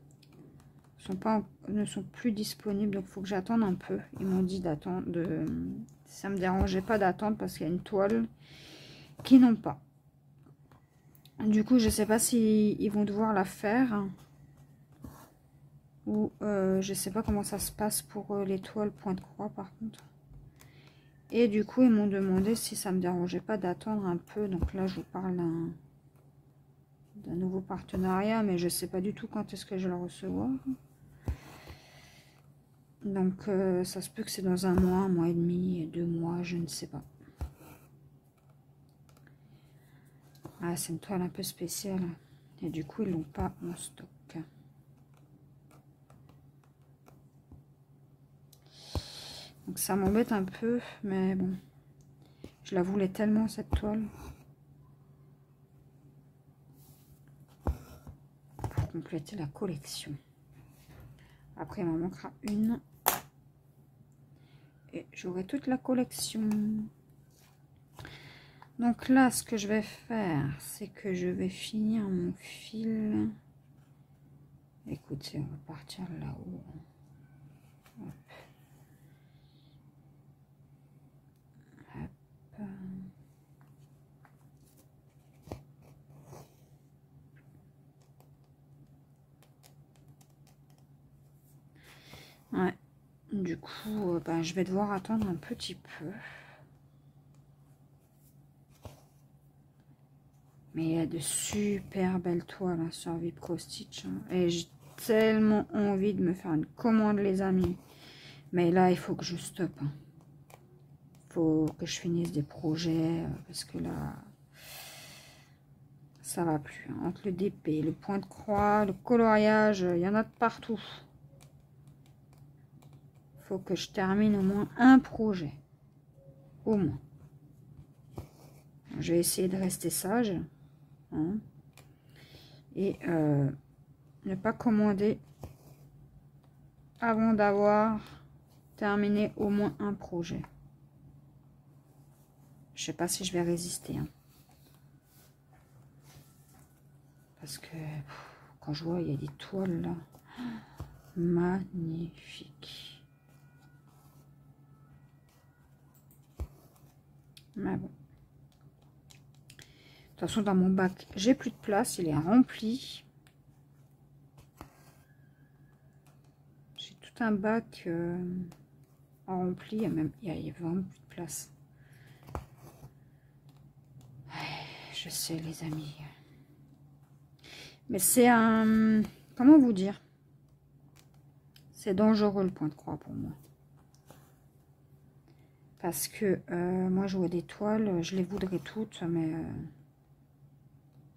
sont plus disponibles, donc il faut que j'attende un peu. Ils m'ont dit d'attendre, ça me dérangeait pas d'attendre parce qu'il y a une toile qui n'ont pas. Du coup, je sais pas si ils vont devoir la faire ou je sais pas comment ça se passe pour les toiles pointe-croix par contre. Et du coup, ils m'ont demandé si ça me dérangeait pas d'attendre un peu. Donc là, je vous parle d'un nouveau partenariat, mais je sais pas du tout quand est-ce que je vais le recevoir. Donc ça se peut que c'est dans un mois et demi, 2 mois, je ne sais pas. Ah, c'est une toile un peu spéciale. Et du coup, ils l'ont pas en stock. Donc ça m'embête un peu, mais bon. Je la voulais tellement cette toile. Pour compléter la collection. Après, il m'en manquera une. Et j'aurai toute la collection. Donc là, ce que je vais faire, c'est que je vais finir mon fil. Écoutez, on va partir là-haut. Hop. Hop. Ouais. Du coup, ben, je vais devoir attendre un petit peu. Mais il y a de super belles toiles hein, sur Vip Cross Stitch. Hein. Et j'ai tellement envie de me faire une commande, les amis. Mais là, il faut que je stoppe. Hein. Faut que je finisse des projets. Parce que là, ça va plus. Hein. Entre le DP, le point de croix, le coloriage, il y en a de partout. Faut que je termine au moins un projet. Au moins. Je vais essayer de rester sage. Hein. Et ne pas commander avant d'avoir terminé au moins un projet. Je sais pas si je vais résister. Hein. Parce que quand je vois, il y a des toiles là. Magnifique. Mais bon. De toute façon, dans mon bac, j'ai plus de place. Il est rempli. J'ai tout un bac rempli. Il y a vraiment plus de place. Je sais, les amis. Mais c'est un... Comment vous dire? C'est dangereux le point de croix pour moi. Parce que moi, je vois des toiles, je les voudrais toutes, mais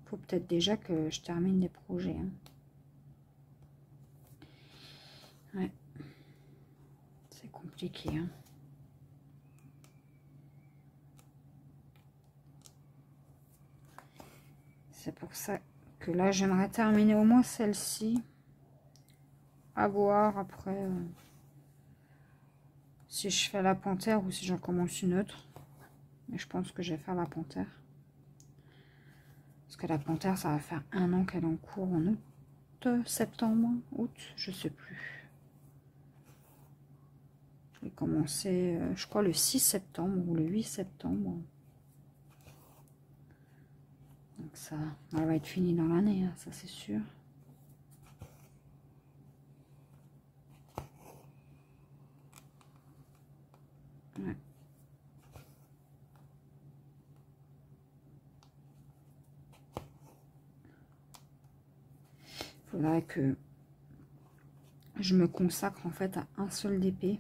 faut peut-être déjà que je termine des projets. Hein. Ouais. C'est compliqué. Hein. C'est pour ça que là, j'aimerais terminer au moins celle-ci. À voir après si je fais la panthère ou si j'en commence une autre. Mais je pense que je vais faire la panthère. Parce que la panthère, ça va faire 1 an qu'elle est en cours en août, septembre, août, je sais plus. J'ai commencé, je crois, le 6 septembre ou le 8 septembre. Donc ça, elle va être finie dans l'année, hein, ça c'est sûr. Ouais. Faudrait que je me consacre en fait à un seul DP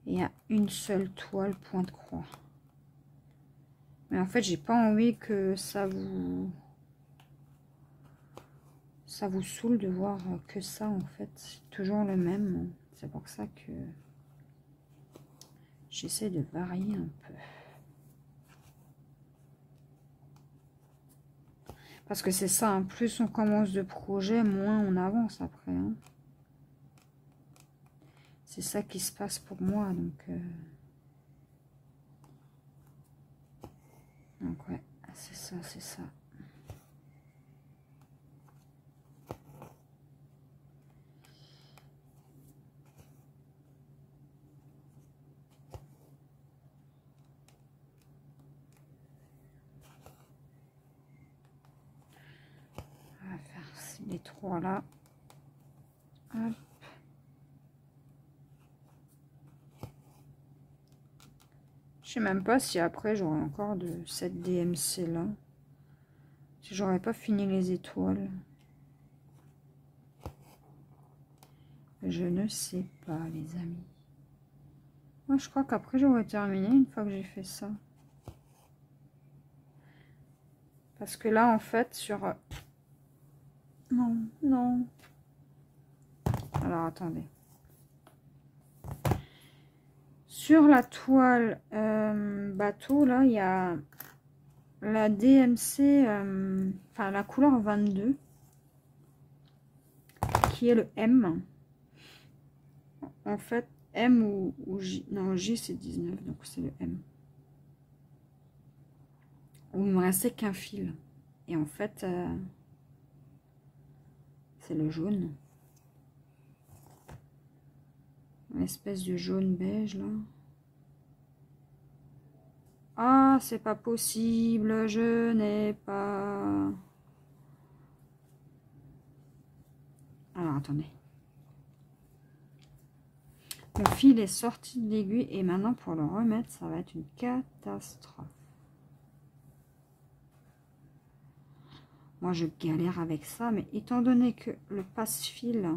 et à une seule toile pointe-croix. Mais en fait, j'ai pas envie que ça vous saoule de voir que ça en fait. C'est toujours le même. C'est pour ça que j'essaie de varier un peu. Parce que c'est ça, hein, plus on commence de projet, moins on avance après. Hein. C'est ça qui se passe pour moi. Donc ouais, c'est ça, c'est ça. On va faire les 3 là. Hop. Je sais même pas si après j'aurai encore de cette DMC là. Si j'aurais pas fini les étoiles. Je ne sais pas les amis. Moi je crois qu'après j'aurais terminé une fois que j'ai fait ça. Parce que là en fait sur... Non, non. Alors attendez. Sur la toile bateau là il y a... la DMC, enfin la couleur 22, qui est le M. En fait, M ou J, non J c'est 19, donc c'est le M. Où il me restait qu'un fil. Et en fait, c'est le jaune. Une espèce de jaune beige là. Ah, c'est pas possible, je n'ai pas... Alors, attendez. Mon fil est sorti de l'aiguille et maintenant, pour le remettre, ça va être une catastrophe. Moi, je galère avec ça, mais étant donné que le passe-fil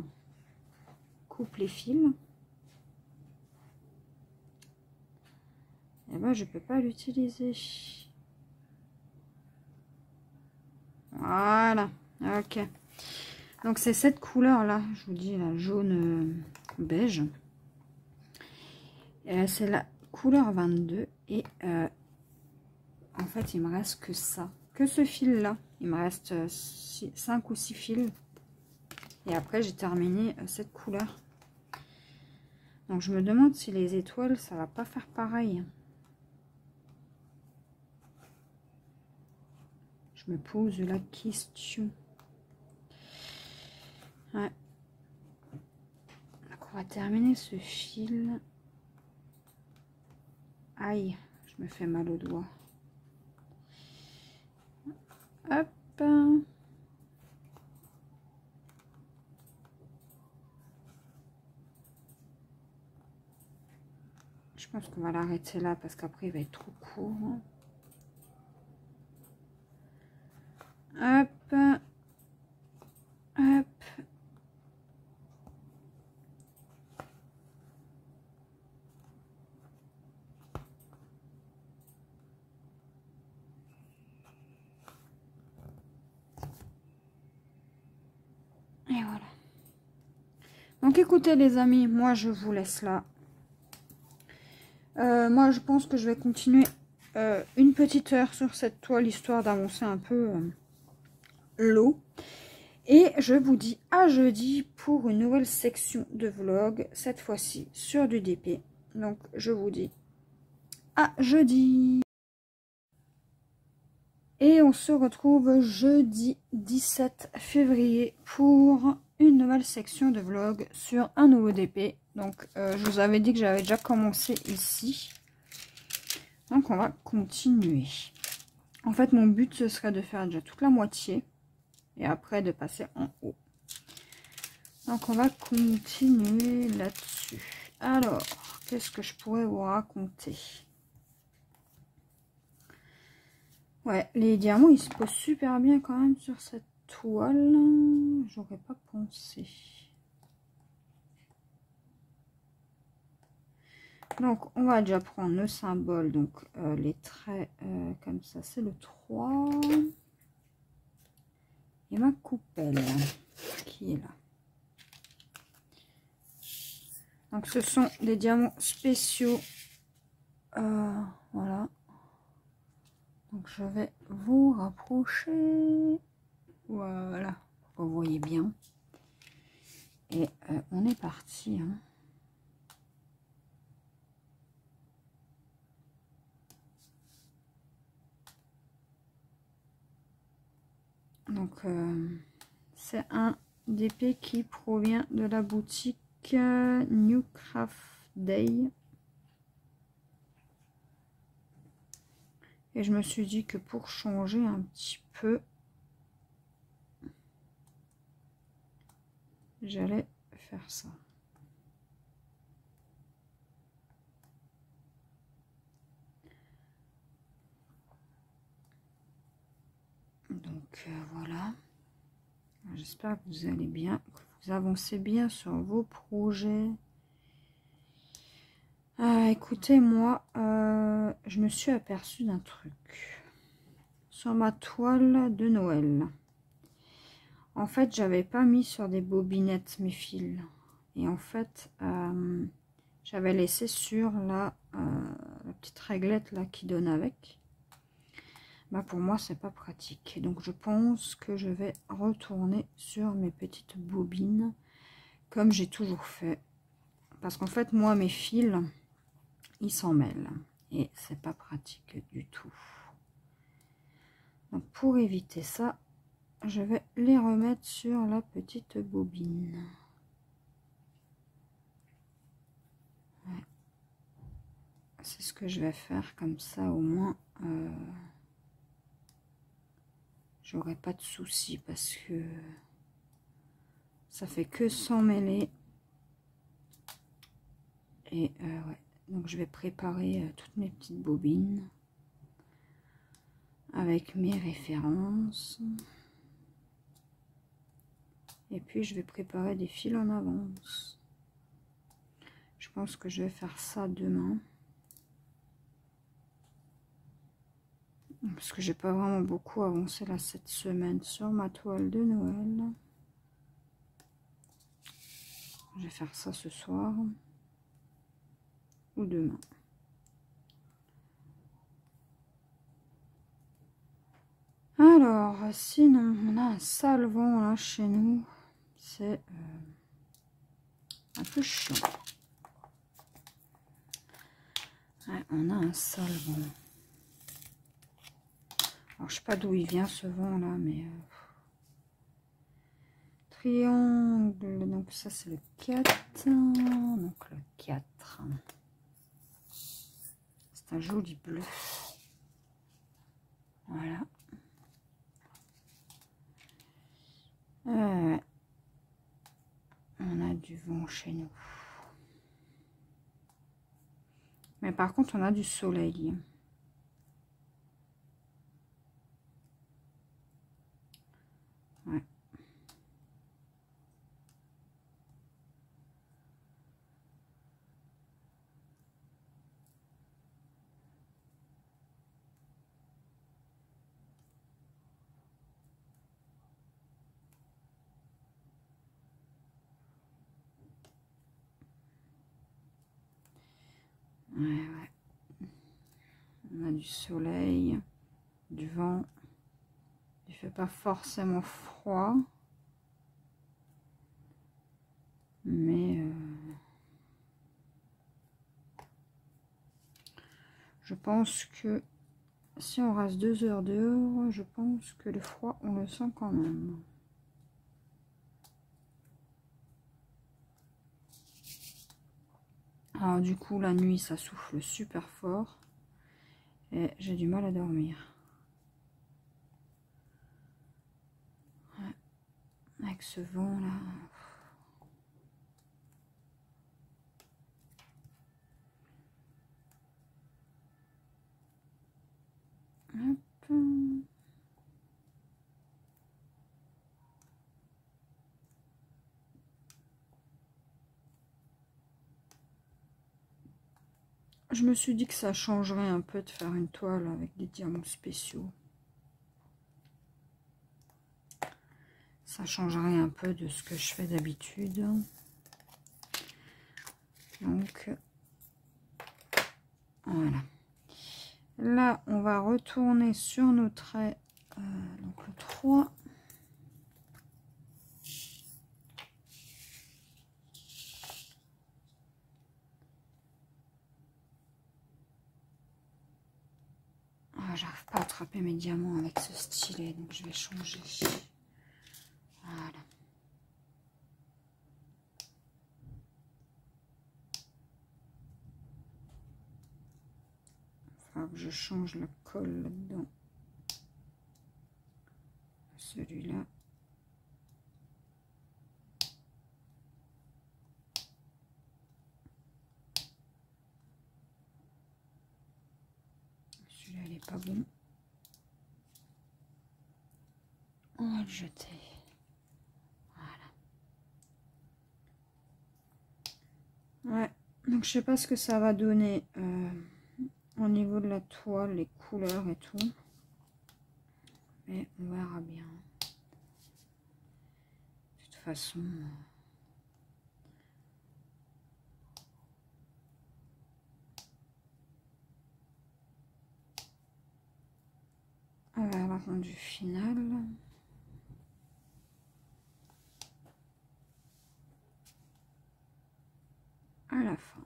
coupe les fils, eh ben, je peux pas l'utiliser. Voilà, ok. Donc c'est cette couleur là, je vous dis la jaune beige. C'est la couleur 22 et en fait il me reste que ça, que ce fil là. Il me reste 5 ou 6 fils. Et après, j'ai terminé cette couleur. Donc, je me demande si les étoiles, ça va pas faire pareil. Je me pose la question. Ouais. Donc, on va terminer ce fil. Aïe, je me fais mal au doigt. Hop. Je pense qu'on va l'arrêter là parce qu'après il va être trop court. Hop. Hop. Et voilà. Donc écoutez les amis, moi je vous laisse là. Moi je pense que je vais continuer une petite heure sur cette toile, histoire d'avancer un peu l'eau. Et je vous dis à jeudi pour une nouvelle section de vlog, cette fois-ci sur du DP. Donc je vous dis à jeudi. Et on se retrouve jeudi 17 février pour une nouvelle section de vlog sur un nouveau DP. Donc je vous avais dit que j'avais déjà commencé ici. Donc on va continuer. En fait mon but ce serait de faire déjà toute la moitié. Et après de passer en haut. Donc on va continuer là-dessus. Alors, qu'est-ce que je pourrais vous raconter? Ouais, les diamants ils se posent super bien quand même sur cette toile. J'aurais pas pensé. Donc on va déjà prendre le symbole. Donc les traits comme ça, c'est le 3. Et ma coupelle qui est là. Donc ce sont des diamants spéciaux. Voilà. Donc je vais vous rapprocher. Voilà. Vous voyez bien. Et on est parti. Hein. Donc c'est un DP qui provient de la boutique New Craft Day. Et je me suis dit que pour changer un petit peu, j'allais faire ça. Donc voilà. J'espère que vous allez bien, que vous avancez bien sur vos projets. Écoutez, moi, je me suis aperçue d'un truc sur ma toile de Noël. En fait, j'avais pas mis sur des bobinettes mes fils. Et en fait, j'avais laissé sur la petite réglette là qui donne avec. Bah pour moi, c'est pas pratique. Donc, je pense que je vais retourner sur mes petites bobines comme j'ai toujours fait. Parce qu'en fait, moi, mes fils, ils s'en mêlent. Et c'est pas pratique du tout. Donc, pour éviter ça, je vais les remettre sur la petite bobine. Ouais. C'est ce que je vais faire, comme ça au moins j'aurai pas de soucis, parce que ça fait que s'en mêler. Et ouais, donc je vais préparer toutes mes petites bobines avec mes références. Et puis je vais préparer des fils en avance. Je pense que je vais faire ça demain. Parce que j'ai pas vraiment beaucoup avancé là cette semaine sur ma toile de Noël. Je vais faire ça ce soir ou demain. Alors, sinon, on a un sale vent là chez nous. C'est un peu chiant. Ouais, on a un sale vent. Alors, je sais pas d'où il vient ce vent là, mais... triangle, donc ça c'est le 4. Donc le 4. C'est un joli bleu. Voilà. On a du vent chez nous. Mais par contre, on a du soleil. Ouais. Ouais. On a du soleil, du vent. Il fait pas forcément froid. Mais je pense que si on reste 2 heures dehors, je pense que le froid, on le sent quand même. Alors du coup, la nuit, ça souffle super fort. Et j'ai du mal à dormir. Ouais. Avec ce vent-là. Hop. Je me suis dit que ça changerait un peu de faire une toile avec des diamants spéciaux. Ça changerait un peu de ce que je fais d'habitude. Donc, voilà. Là, on va retourner sur nos traits. Donc, le 3. Ah, j'arrive pas à attraper mes diamants avec ce stylet, donc je vais changer. Voilà. Il va falloir que je change le col là-dedans. Celui-là. Celui-là, il n'est pas bon. On va le jeter. Voilà. Ouais, donc je sais pas ce que ça va donner au niveau de la toile, les couleurs et tout. Mais on verra bien. De toute façon... Voilà le rendu final. À la fin.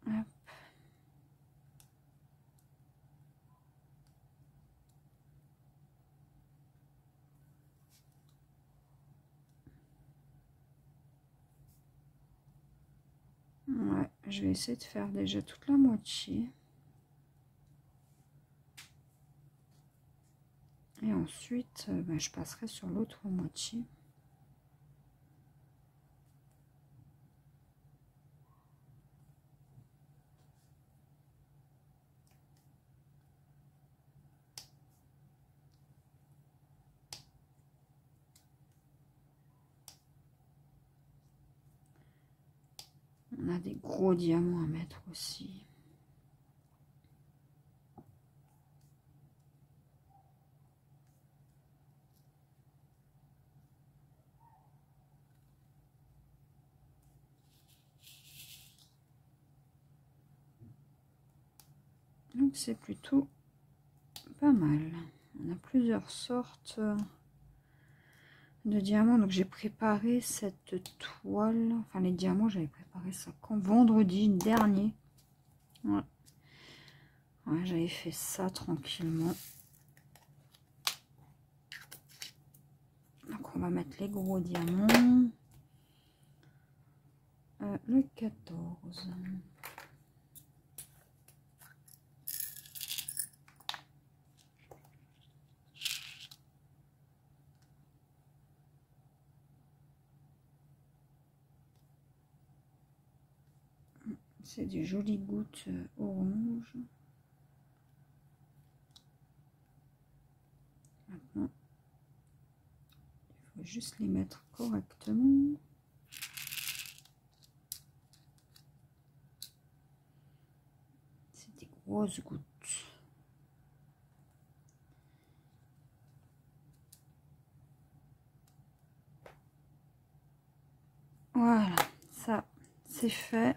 Hop. Ouais, je vais essayer de faire déjà toute la moitié. Et ensuite, je passerai sur l'autre moitié. On a des gros diamants à mettre aussi. Donc c'est plutôt pas mal. On a plusieurs sortes de diamants. Donc j'ai préparé cette toile. Enfin les diamants, j'avais préparé ça quand vendredi dernier. Ouais. Ouais, j'avais fait ça tranquillement. Donc on va mettre les gros diamants. Le 14. C'est des jolies gouttes orange. Maintenant, il faut juste les mettre correctement. C'est des grosses gouttes. Voilà, ça c'est fait.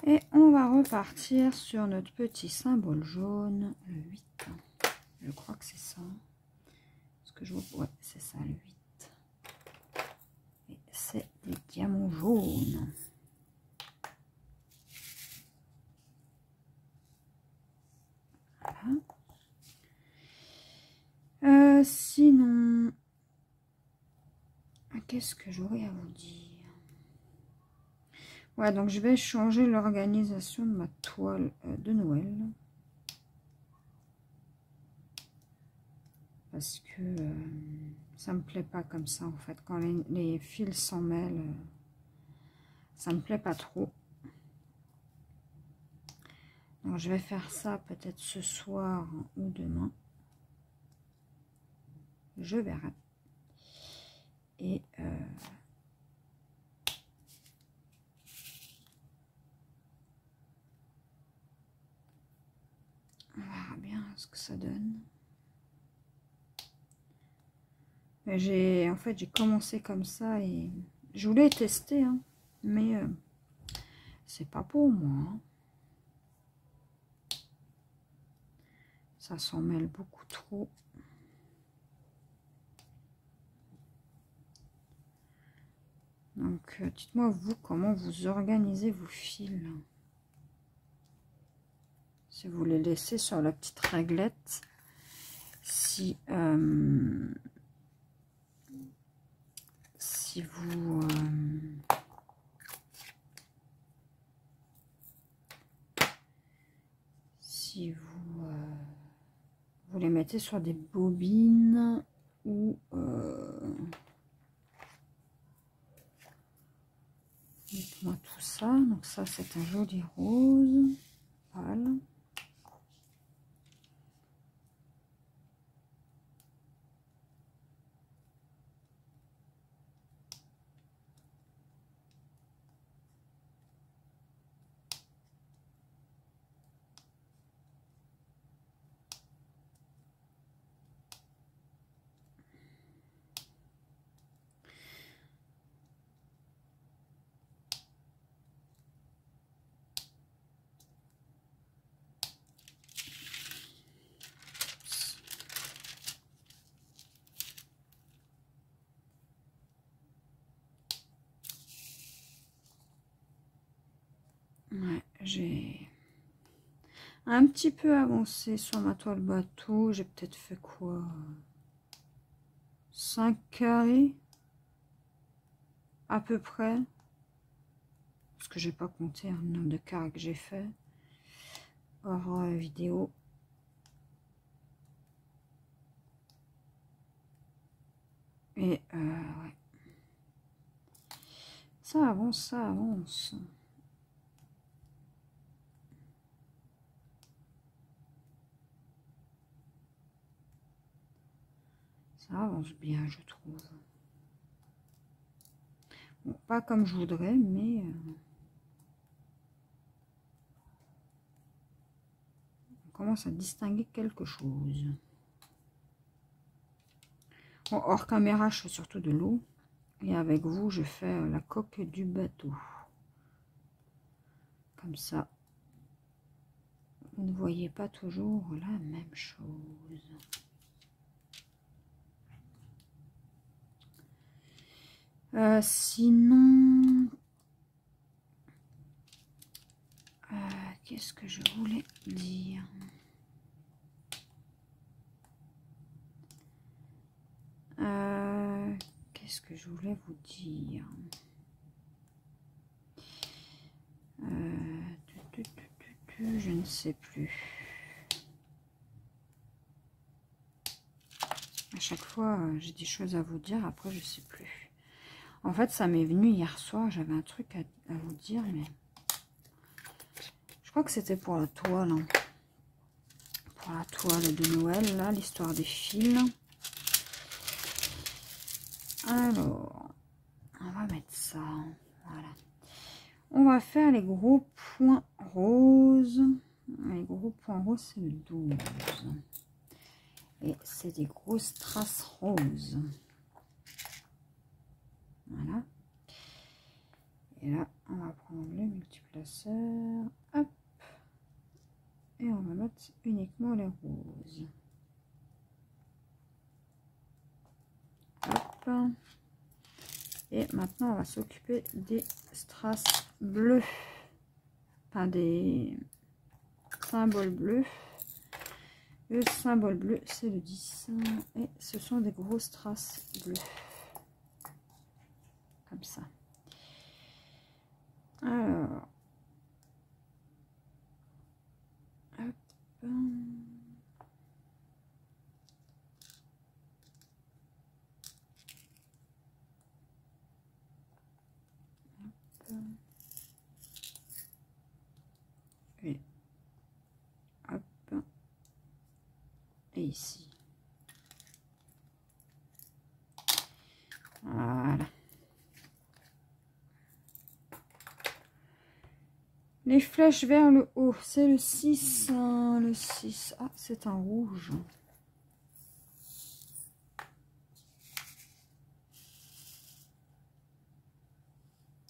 Et on va repartir sur notre petit symbole jaune, le 8. Je crois que c'est ça. Est-ce que je vois? Ouais, c'est ça, le 8. Et c'est des diamants jaunes. Voilà. Sinon, qu'est-ce que j'aurais à vous dire? Ouais, donc je vais changer l'organisation de ma toile de Noël. Parce que ça me plaît pas comme ça en fait. Quand les fils s'en mêlent, ça me plaît pas trop. Donc je vais faire ça peut-être ce soir ou demain. Je verrai. Et on verra bien ce que ça donne. En fait j'ai commencé comme ça et je voulais tester, hein, mais c'est pas pour moi. Hein. Ça s'en mêle beaucoup trop. Donc dites-moi vous comment vous organisez vos fils. Si vous les laissez sur la petite réglette, si vous vous les mettez sur des bobines ou dites-moi tout ça. Donc ça c'est un joli rose pâle. Ouais, j'ai un petit peu avancé sur ma toile bateau. J'ai peut-être fait quoi? 5 carrés à peu près. Parce que j'ai pas compté le nombre de carrés que j'ai fait hors vidéo. Et ouais. Ça avance, ça avance. Ça avance bien, je trouve. Bon, pas comme je voudrais, mais on commence à distinguer quelque chose. Bon, hors caméra, je fais surtout de l'eau. Et avec vous, je fais la coque du bateau. Comme ça. vous ne voyez pas toujours la même chose. Sinon, qu'est-ce que je voulais dire? Qu'est-ce que je voulais vous dire? Je ne sais plus. À chaque fois, j'ai des choses à vous dire. Après, je sais plus. En fait, ça m'est venu hier soir. J'avais un truc à vous dire, mais je crois que c'était pour la toile. Hein. Pour la toile de Noël, là, l'histoire des fils. Alors, on va mettre ça. Voilà. On va faire les gros points roses. Les gros points roses, c'est le 12. Et c'est des grosses traces roses. Voilà. Et là, on va prendre le multiplaceur. Hop. Et on va mettre uniquement les roses. Hop. Et maintenant, on va s'occuper des strass bleus. Enfin, des symboles bleus. Le symbole bleu, c'est le 10. Et ce sont des grosses traces bleues. Comme ça. Alors. Hop. Hop. Et hop. Et ici. Voilà. Les flèches vers le haut, c'est le 6. Le 6. Ah, c'est un rouge.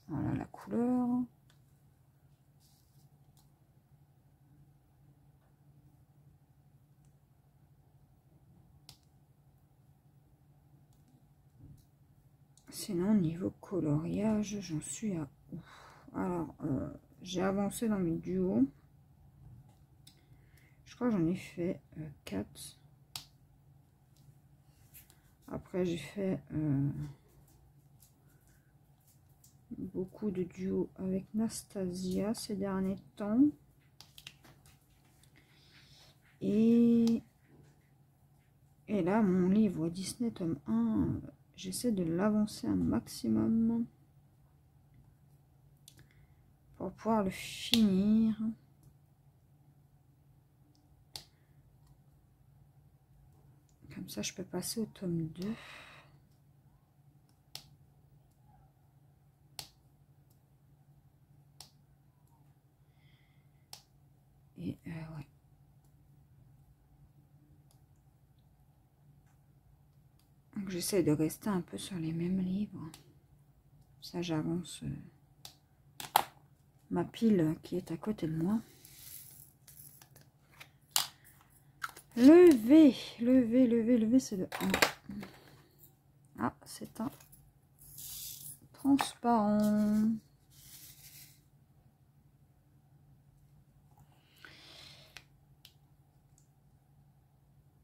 Voilà la couleur. Sinon, niveau coloriage, j'en suis à où? Alors, j'ai avancé dans mes duos. Je crois que j'en ai fait 4. Après, j'ai fait beaucoup de duos avec Nastasia ces derniers temps. Et là, mon livre Disney tome 1, j'essaie de l'avancer un maximum pour pouvoir le finir. Comme ça, je peux passer au tome 2. Et ouais. Donc j'essaie de rester un peu sur les mêmes livres. Ça, j'avance ma pile qui est à côté de moi. Le V, c'est le 1. Ah, c'est un transparent.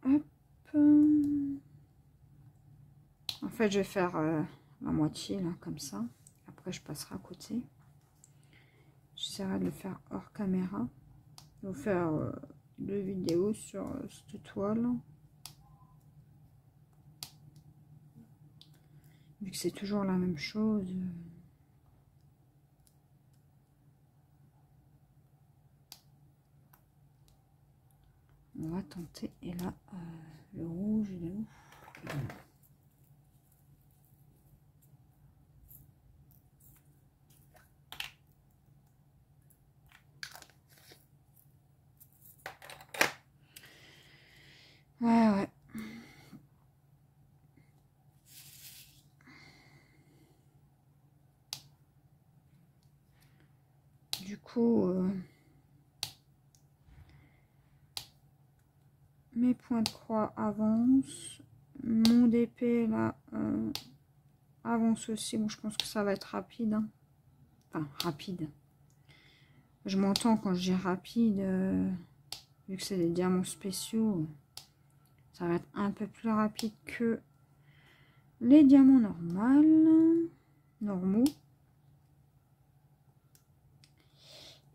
Hop. En fait, je vais faire la moitié, là, comme ça. Après, je passerai à côté. J'essaierai de le faire hors caméra. Je vais vous faire 2 vidéos sur cette toile. Vu que c'est toujours la même chose. On va tenter. Et là, le rouge, il est où? Ouais. Du coup, Mes points de croix avancent. Mon d'épée là avance aussi. Bon, je pense que ça va être rapide. Hein. Enfin, rapide. Je m'entends quand je dis rapide. Vu que c'est des diamants spéciaux, ça va être un peu plus rapide que les diamants normaux.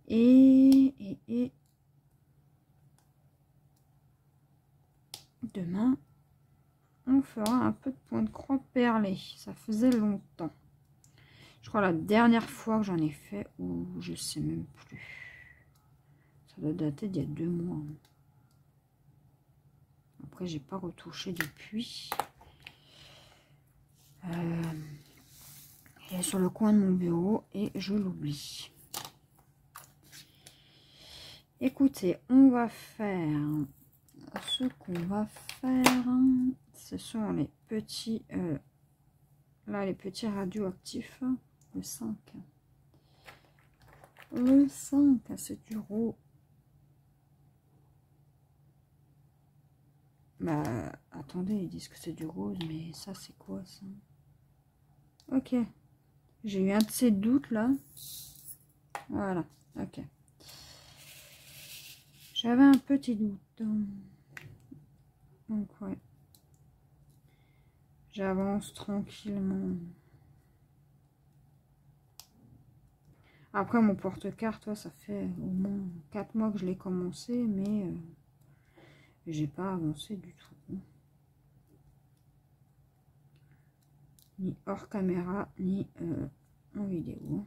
Et demain, on fera un peu de point de croix perlé. Ça faisait longtemps. Je crois la dernière fois que j'en ai fait, ou je sais même plus. Ça doit dater d'il y a 2 mois. Après, j'ai pas retouché depuis. Elle est sur le coin de mon bureau et je l'oublie. Écoutez, on va faire ce qu'on va faire. Ce sont les petits, là les petits radioactifs. Le 5. Le 5, c'est du rose. Bah, attendez, ils disent que c'est du rose, mais ça, c'est quoi, ça? Ok. J'ai eu un de ces doutes, là. Voilà, ok. J'avais un petit doute. Donc, ouais. J'avance tranquillement. Après, mon porte-carte, ça fait au moins 4 mois que je l'ai commencé, mais j'ai pas avancé du tout. Ni hors caméra, ni en vidéo.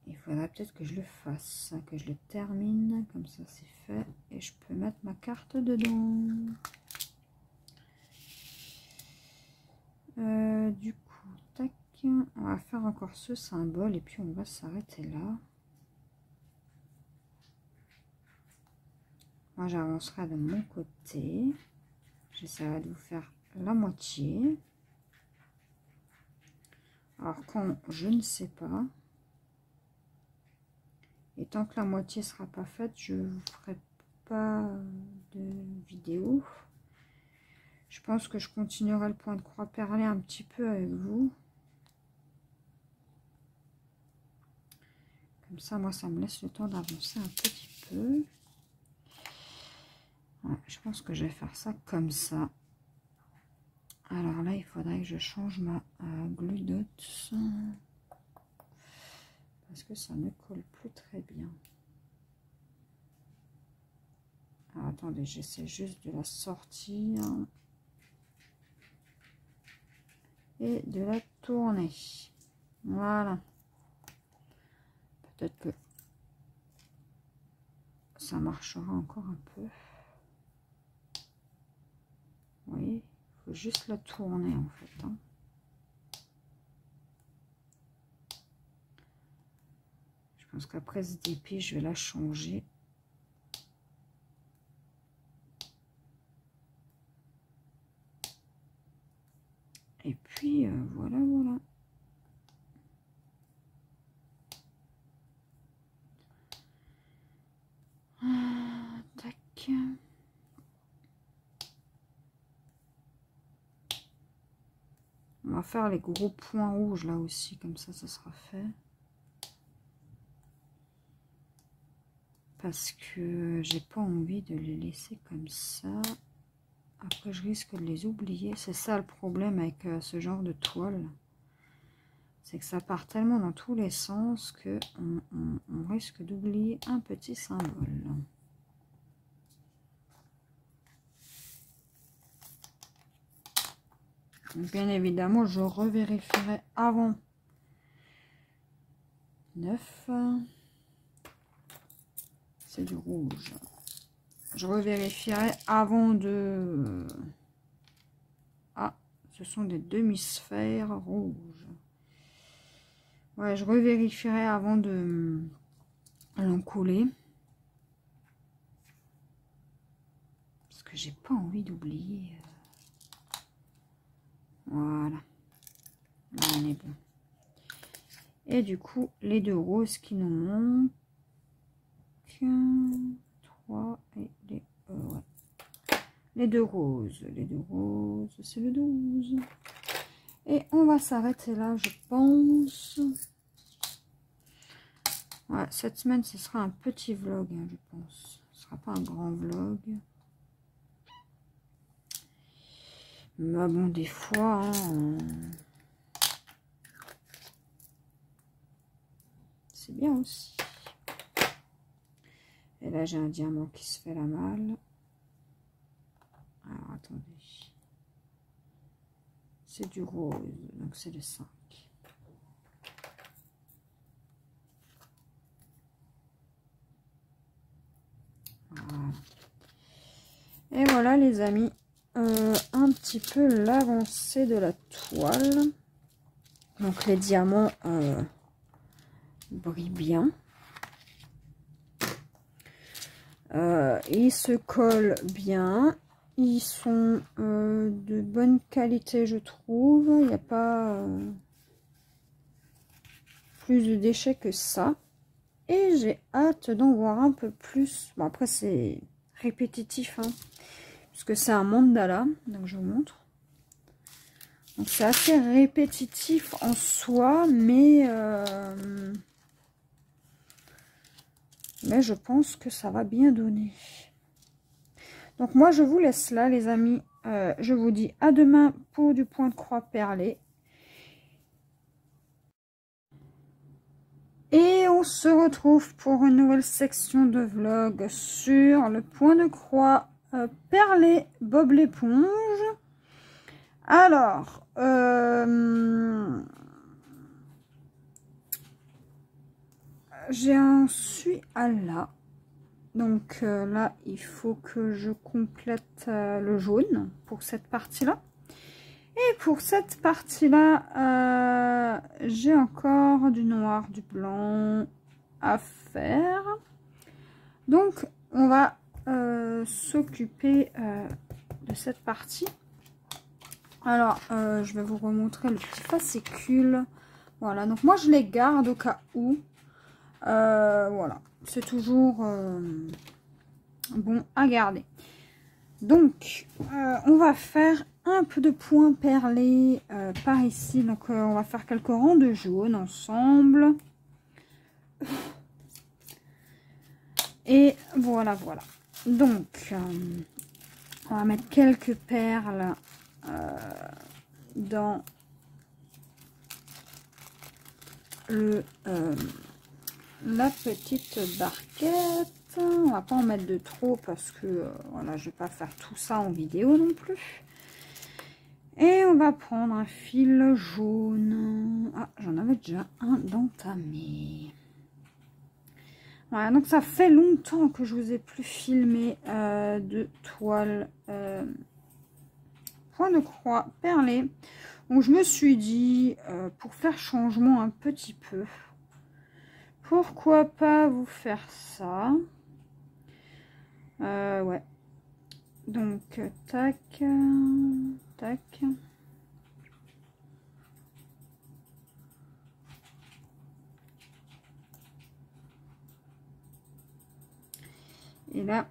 Il faudrait peut-être que je le fasse, que je le termine, comme ça c'est fait. Et je peux mettre ma carte dedans. Du coup, tac, on va faire encore ce symbole et puis on va s'arrêter là. Moi j'avancerai de mon côté. J'essaierai de vous faire la moitié. Alors quand je ne sais pas. Et tant que la moitié sera pas faite, je vous ferai pas de vidéo. Je pense que je continuerai le point de croix perlé un petit peu avec vous. Comme ça, moi, ça me laisse le temps d'avancer un petit peu. Ouais, je pense que je vais faire ça comme ça. Alors là, il faudrait que je change ma glue dots. Parce que ça ne colle plus très bien. Alors, attendez, j'essaie juste de la sortir. Et de la tourner. Voilà. Peut-être que ça marchera encore un peu. Vous voyez, il faut juste la tourner en fait. Hein. Je pense qu'après ce dépit, je vais la changer. Et puis, voilà, voilà. Ah, tac. On va faire les gros points rouges là aussi, comme ça sera fait. Parce que j'ai pas envie de les laisser comme ça. Après, je risque de les oublier. C'est ça le problème avec ce genre de toile. C'est que ça part tellement dans tous les sens que on risque d'oublier un petit symbole. Donc, bien évidemment, je revérifierai avant 9. C'est du rouge. Je revérifierai avant de... Ah, ce sont des demi-sphères rouges. Ouais, je revérifierai avant de l'encoller. Parce que j'ai pas envie d'oublier. Voilà. Là, on est bon. Et du coup, les deux roses qui nous manquent. 3 et ouais. Les deux roses. Les deux roses, c'est le 12. Et on va s'arrêter là, je pense. Ouais, cette semaine, ce sera un petit vlog, hein, je pense. Ce sera pas un grand vlog. Mais bon, des fois, hein, c'est bien aussi. Et là, j'ai un diamant qui se fait la malle. Alors, attendez. C'est du rose, donc c'est le 5. Voilà. Et voilà, les amis. Un petit peu l'avancée de la toile. Donc, les diamants brillent bien. Ils se collent bien. Ils sont de bonne qualité, je trouve. Il n'y a pas plus de déchets que ça. Et j'ai hâte d'en voir un peu plus. Bon, après, c'est répétitif, hein, puisque c'est un mandala. Donc, je vous montre. Donc, c'est assez répétitif en soi, mais je pense que ça va bien donner. Donc moi je vous laisse là les amis, je vous dis à demain pour du point de croix perlé. Et on se retrouve pour une nouvelle section de vlog sur le point de croix perlé Bob l'éponge. Alors, j'ai un suis à là. Donc là, il faut que je complète le jaune pour cette partie-là. Et pour cette partie-là, j'ai encore du noir, du blanc à faire. Donc, on va s'occuper de cette partie. Alors, je vais vous remontrer le petit fascicule. Voilà, donc moi, je les garde au cas où. Voilà, c'est toujours bon à garder. Donc, on va faire un peu de point perlé par ici. Donc, on va faire quelques rangs de jaune ensemble. Et voilà, voilà. Donc, on va mettre quelques perles dans la petite barquette. On va pas en mettre de trop parce que voilà, je vais pas faire tout ça en vidéo non plus. Et on va prendre un fil jaune. Ah, j'en avais déjà un d'entamé. Voilà, donc ça fait longtemps que je vous ai plus filmé de toile point de croix perlé. Donc je me suis dit, pour faire changement un petit peu, pourquoi pas vous faire ça. Ouais. Donc, tac, tac. Et là,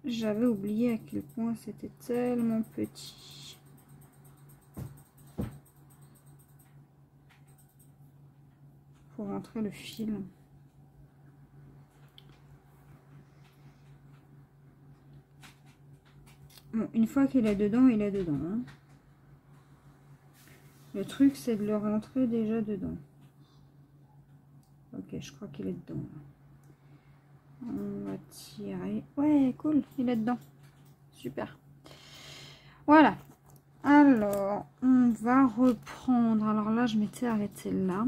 j'avais oublié à quel point c'était tellement petit. Pour rentrer le fil. Bon, une fois qu'il est dedans, il est dedans. Hein. Le truc, c'est de le rentrer déjà dedans. Ok, je crois qu'il est dedans. On va tirer. Ouais, cool, il est dedans. Super. Voilà. Alors, on va reprendre. Alors là, je m'étais arrêtée là.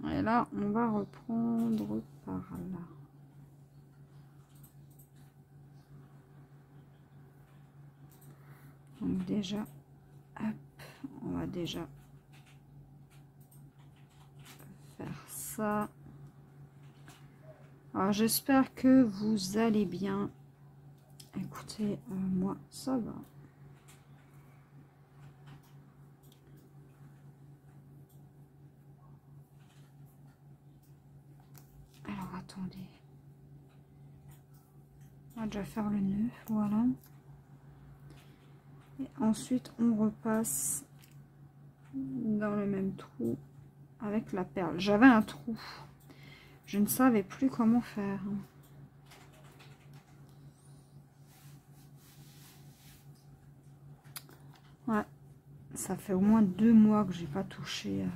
Et là, on va reprendre par là. Donc déjà, hop, on va déjà faire ça. Alors j'espère que vous allez bien. Écoutez, moi ça va. Alors attendez. On va déjà faire le nœud, voilà. Et ensuite, on repasse dans le même trou avec la perle. J'avais un trou. Je ne savais plus comment faire. Ouais, ça fait au moins 2 mois que j'ai pas touché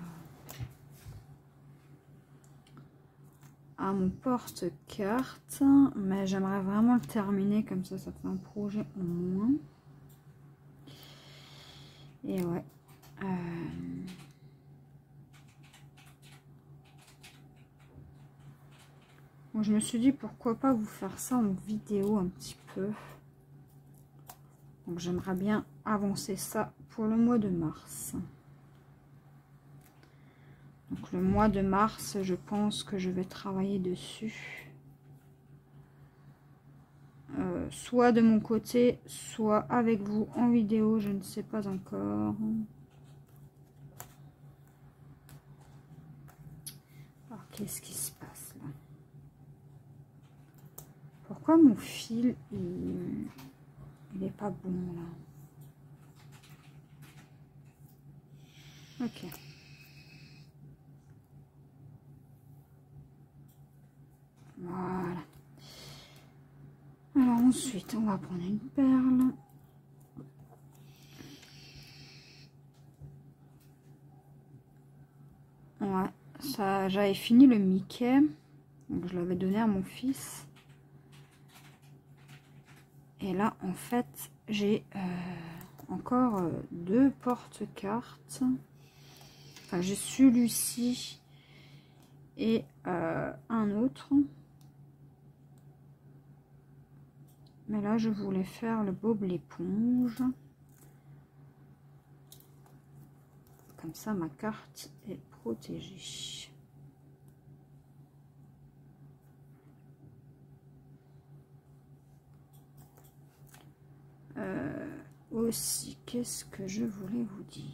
à mon porte-carte, mais j'aimerais vraiment le terminer comme ça fait un projet en moins. Et ouais. Bon, je me suis dit pourquoi pas vous faire ça en vidéo un petit peu. Donc j'aimerais bien avancer ça pour le mois de mars. Donc le mois de mars, je pense que je vais travailler dessus. Soit de mon côté, soit avec vous en vidéo, je ne sais pas encore. Alors qu'est-ce qui se passe là? Pourquoi mon fil, il n'est pas bon là? Ok. Voilà. Alors ensuite, on va prendre une perle. Ouais, ça, j'avais fini le Mickey. Donc je l'avais donné à mon fils. Et là, en fait, j'ai encore 2 porte-cartes. Enfin, j'ai celui-ci et un autre. Mais là, je voulais faire le bob l'éponge. Comme ça, ma carte est protégée. Aussi, qu'est-ce que je voulais vous dire?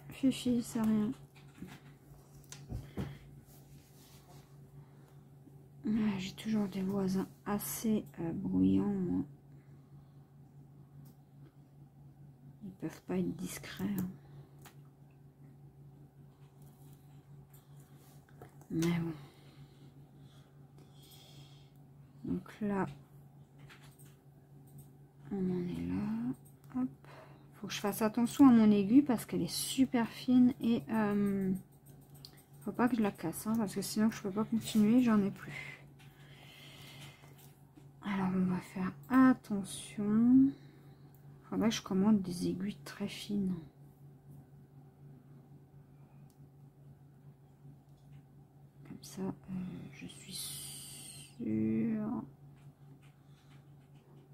Fifi, c'est rien. J'ai toujours des voisins assez bruyants, moi. Ils peuvent pas être discrets. Hein. Mais bon. Donc là, on en est là. Hop. Faut que je fasse attention à mon aiguille parce qu'elle est super fine et faut pas que je la casse hein, parce que sinon je peux pas continuer, j'en ai plus. Alors on va faire attention. Faudrait que je commande des aiguilles très fines. Comme ça, je suis sûre.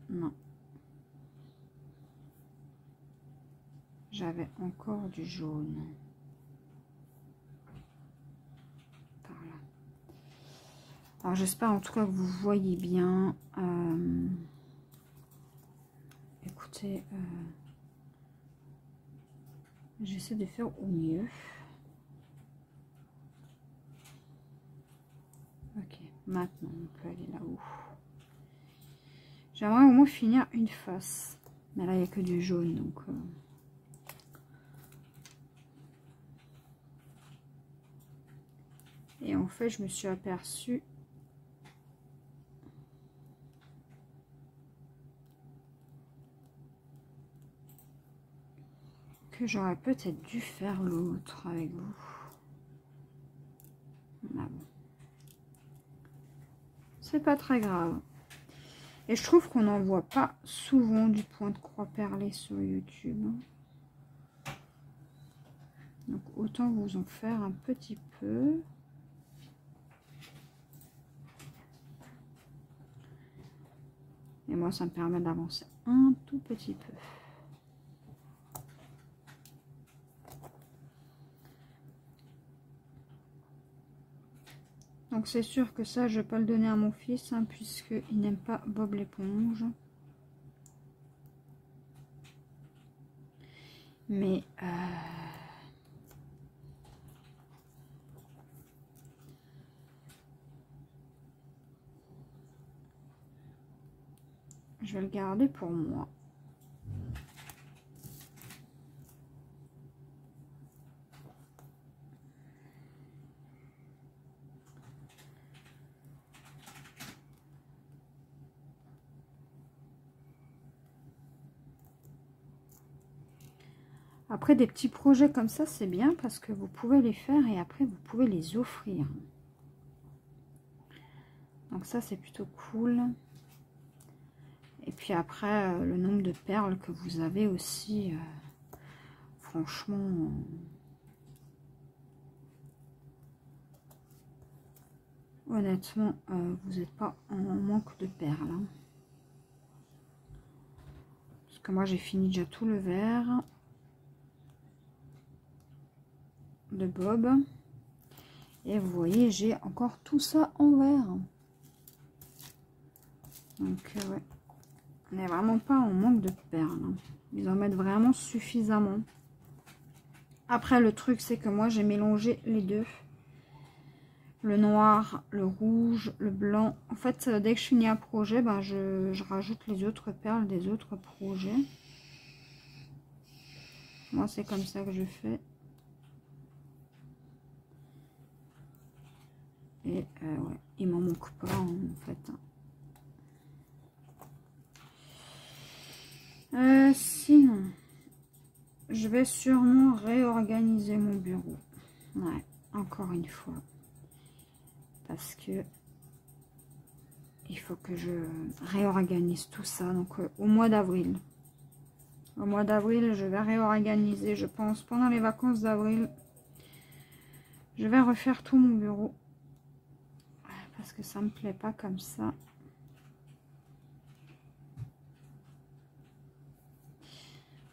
Non. J'avais encore du jaune. Par là. Alors j'espère en tout cas que vous voyez bien. Écoutez, j'essaie de faire au mieux. Ok, maintenant on peut aller là-haut. J'aimerais au moins finir une face. Mais là il n'y a que du jaune donc... Et en fait je me suis aperçue que j'aurais peut-être dû faire l'autre avec vous. Ah bon. C'est pas très grave. Et je trouve qu'on n'en voit pas souvent du point de croix perlé sur YouTube. Donc autant vous en faire un petit peu. Et moi ça me permet d'avancer un tout petit peu. Donc c'est sûr que ça, je ne vais pas le donner à mon fils, hein, puisqu'il n'aime pas Bob l'éponge. Mais je vais le garder pour moi. Après, des petits projets comme ça, c'est bien parce que vous pouvez les faire et après, vous pouvez les offrir. Donc ça, c'est plutôt cool. Et puis après, le nombre de perles que vous avez aussi, franchement... honnêtement, vous n'êtes pas en manque de perles. Hein. Parce que moi, j'ai fini déjà tout le verre de Bob. Et vous voyez, j'ai encore tout ça en vert. Donc, ouais. On n'est vraiment pas en manque de perles. Hein. Ils en mettent vraiment suffisamment. Après, le truc, c'est que moi, j'ai mélangé les deux. Le noir, le rouge, le blanc. En fait, dès que je finis un projet, ben, je rajoute les autres perles des autres projets. Moi, c'est comme ça que je fais. Et ouais, il m'en manque pas, hein, en fait. Sinon, je vais sûrement réorganiser mon bureau. Ouais, encore une fois. Parce que il faut que je réorganise tout ça. Donc, au mois d'avril. Au mois d'avril, je vais réorganiser, je pense, pendant les vacances d'avril. Je vais refaire tout mon bureau. Parce que ça me plaît pas comme ça.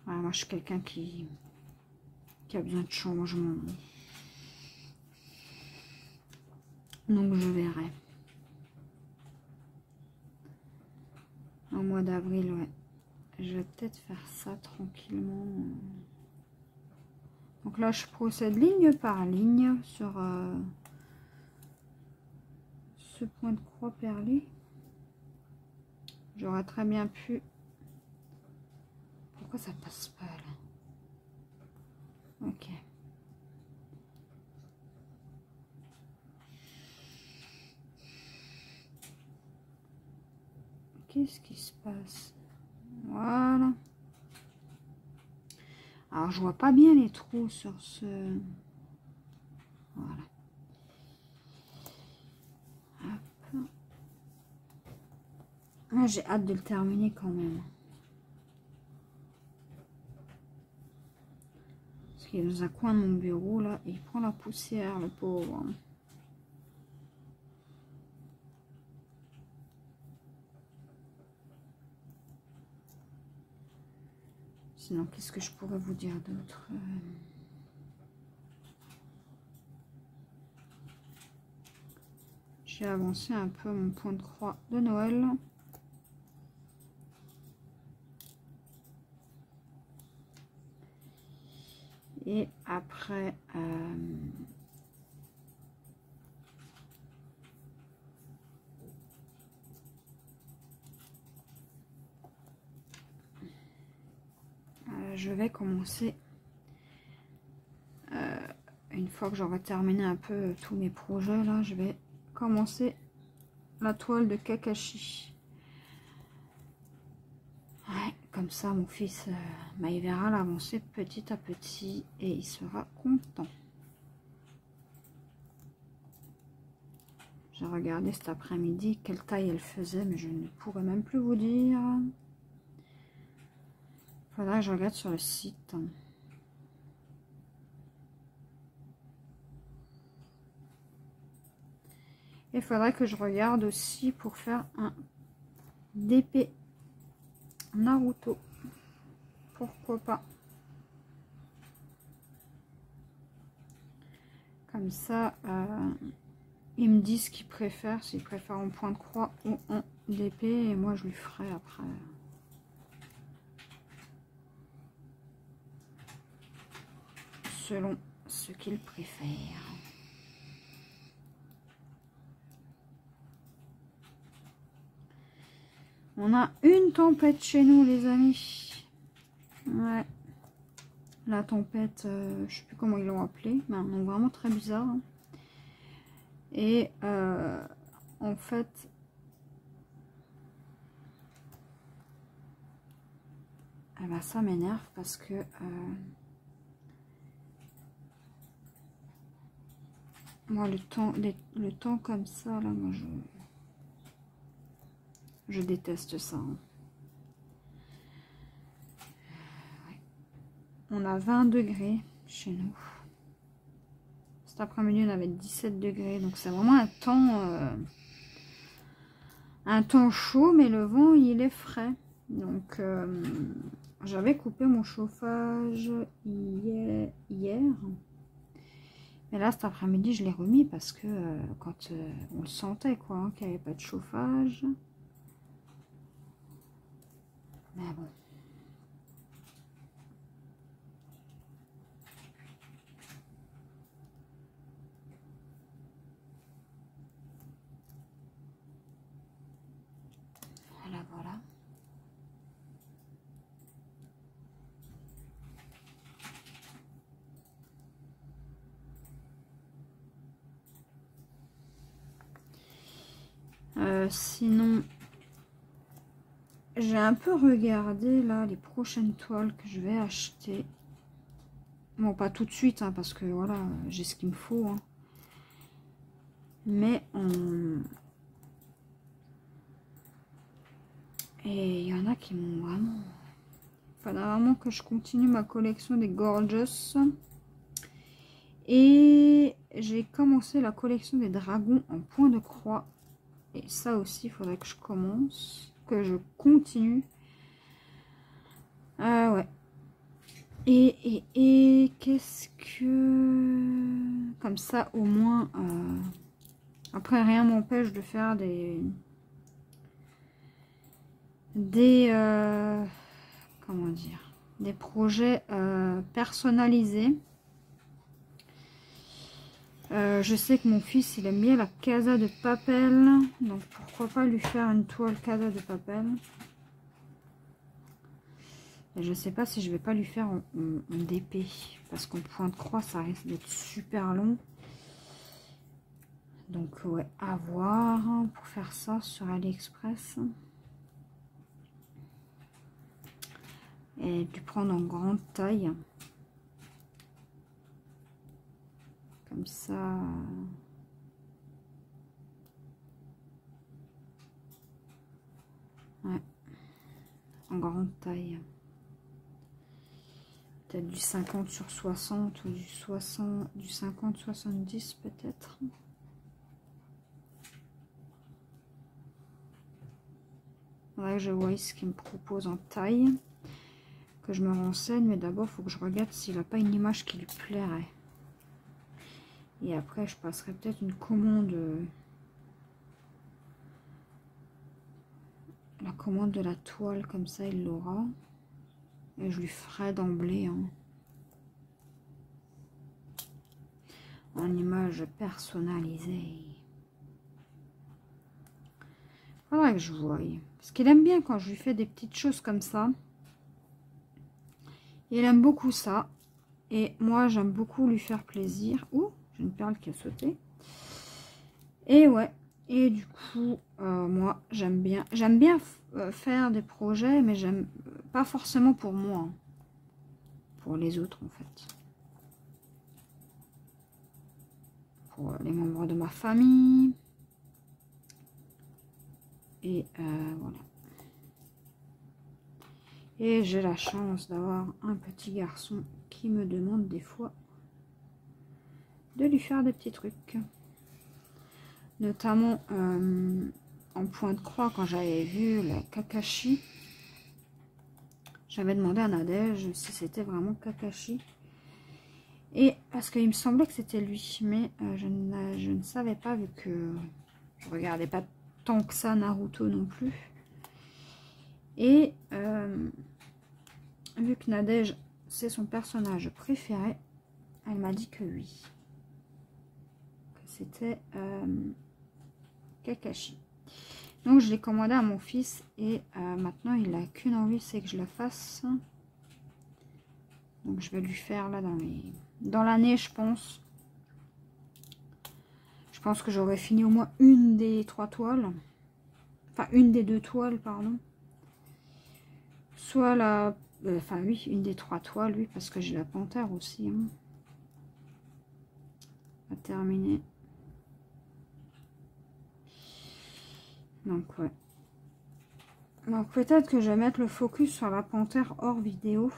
Ouais, moi, je suis quelqu'un qui a besoin de changement. Donc, je verrai. Au mois d'avril, ouais. Je vais peut-être faire ça tranquillement. Donc là, je procède ligne par ligne sur ce point de croix perlé. J'aurais très bien pu... Pourquoi ça passe pas là? Ok. Qu'est-ce qui se passe? Voilà. Alors, je vois pas bien les trous sur ce... Voilà. Hop. Ah, j'ai hâte de le terminer quand même. Parce qu'il est dans un coin de mon bureau, là. Et il prend la poussière, le pauvre. Sinon, qu'est-ce que je pourrais vous dire d'autre? J'ai avancé un peu mon point de croix de Noël. Et après, je vais commencer, une fois que j'aurai terminé un peu tous mes projets, là, je vais commencer la toile de Kakashi. Ouais, comme ça, mon fils, il verra l'avancer petit à petit et il sera content. J'ai regardé cet après-midi quelle taille elle faisait, mais je ne pourrais même plus vous dire. Faudrait que je regarde sur le site. Il faudrait que je regarde aussi pour faire un DP Naruto. Pourquoi pas. Comme ça, ils me disent ce qu'ils préfèrent, s'ils préfèrent en point de croix ou en DP, et moi je lui ferai après. selon ce qu'ils préfèrent. On a une tempête chez nous, les amis. Ouais. La tempête, je sais plus comment ils l'ont appelée, mais un nom vraiment très bizarre. Hein. Et en fait, eh ben, ça m'énerve parce que moi le temps comme ça, là, moi je déteste ça. Hein. Ouais. On a 20 degrés chez nous. Cet après-midi, on avait 17 degrés. Donc, c'est vraiment un temps chaud, mais le vent, il est frais. Donc, j'avais coupé mon chauffage hier. Mais là, cet après-midi, je l'ai remis parce que quand on le sentait, quoi, hein, qu'il n'y avait pas de chauffage. Mais bon. Voilà, voilà. Sinon, j'ai un peu regardé là les prochaines toiles que je vais acheter. Bon, pas tout de suite, hein, parce que voilà, j'ai ce qu'il me faut. Hein. Mais et il y en a qui m'ont vraiment... Il faudra vraiment que je continue ma collection des Gorgeous. Et j'ai commencé la collection des dragons en point de croix. Et ça aussi, il faudrait que je commence, que je continue. Ah ouais. Et qu'est-ce que... Comme ça, au moins... Après, rien m'empêche de faire des comment dire, des projets personnalisés. Je sais que mon fils, il aime bien la Casa de Papel, donc pourquoi pas lui faire une toile Casa de Papel. Et je sais pas si je vais pas lui faire en DP, parce qu'en point de croix, ça risque d'être super long. Donc ouais, à voir pour faire ça sur AliExpress. Et du prendre en grande taille. Comme ça. Ouais. En grande taille. Peut-être du 50 sur 60 ou du 50-70 peut-être. Là, je vois ce qu'il me propose en taille. Que je me renseigne, mais d'abord, il faut que je regarde s'il n'a pas une image qui lui plairait. Et après, je passerai peut-être une commande. La commande de la toile, comme ça, il l'aura. Et je lui ferai d'emblée. Hein, en image personnalisée. Faudrait que je voie. Parce qu'il aime bien quand je lui fais des petites choses comme ça. Il aime beaucoup ça. Et moi, j'aime beaucoup lui faire plaisir. Ouh, j'ai une perle qui a sauté. Et ouais. Et du coup, moi, j'aime bien faire des projets, mais j'aime pas forcément pour moi. Hein. Pour les autres, en fait. Pour les membres de ma famille. Et voilà. Et j'ai la chance d'avoir un petit garçon qui me demande des fois de lui faire des petits trucs. Notamment en point de croix, quand j'avais vu la Kakashi. J'avais demandé à Nadège si c'était vraiment Kakashi. Et parce qu'il me semblait que c'était lui. Mais je ne savais pas, vu que je regardais pas tant que ça Naruto non plus. Et vu que Nadège, c'est son personnage préféré, Elle m'a dit que oui. Que c'était Kakashi. Donc je l'ai commandé à mon fils et maintenant il n'a qu'une envie, c'est que je la fasse. Donc je vais lui faire là dans l'année, je pense. Je pense que j'aurai fini au moins une des 3 toiles. Enfin une des 2 toiles, pardon. Soit la... enfin oui, une des 3 toiles, oui, parce que j'ai la panthère aussi. Hein. À terminer. Donc ouais. Donc peut-être que je vais mettre le focus sur la panthère hors vidéo.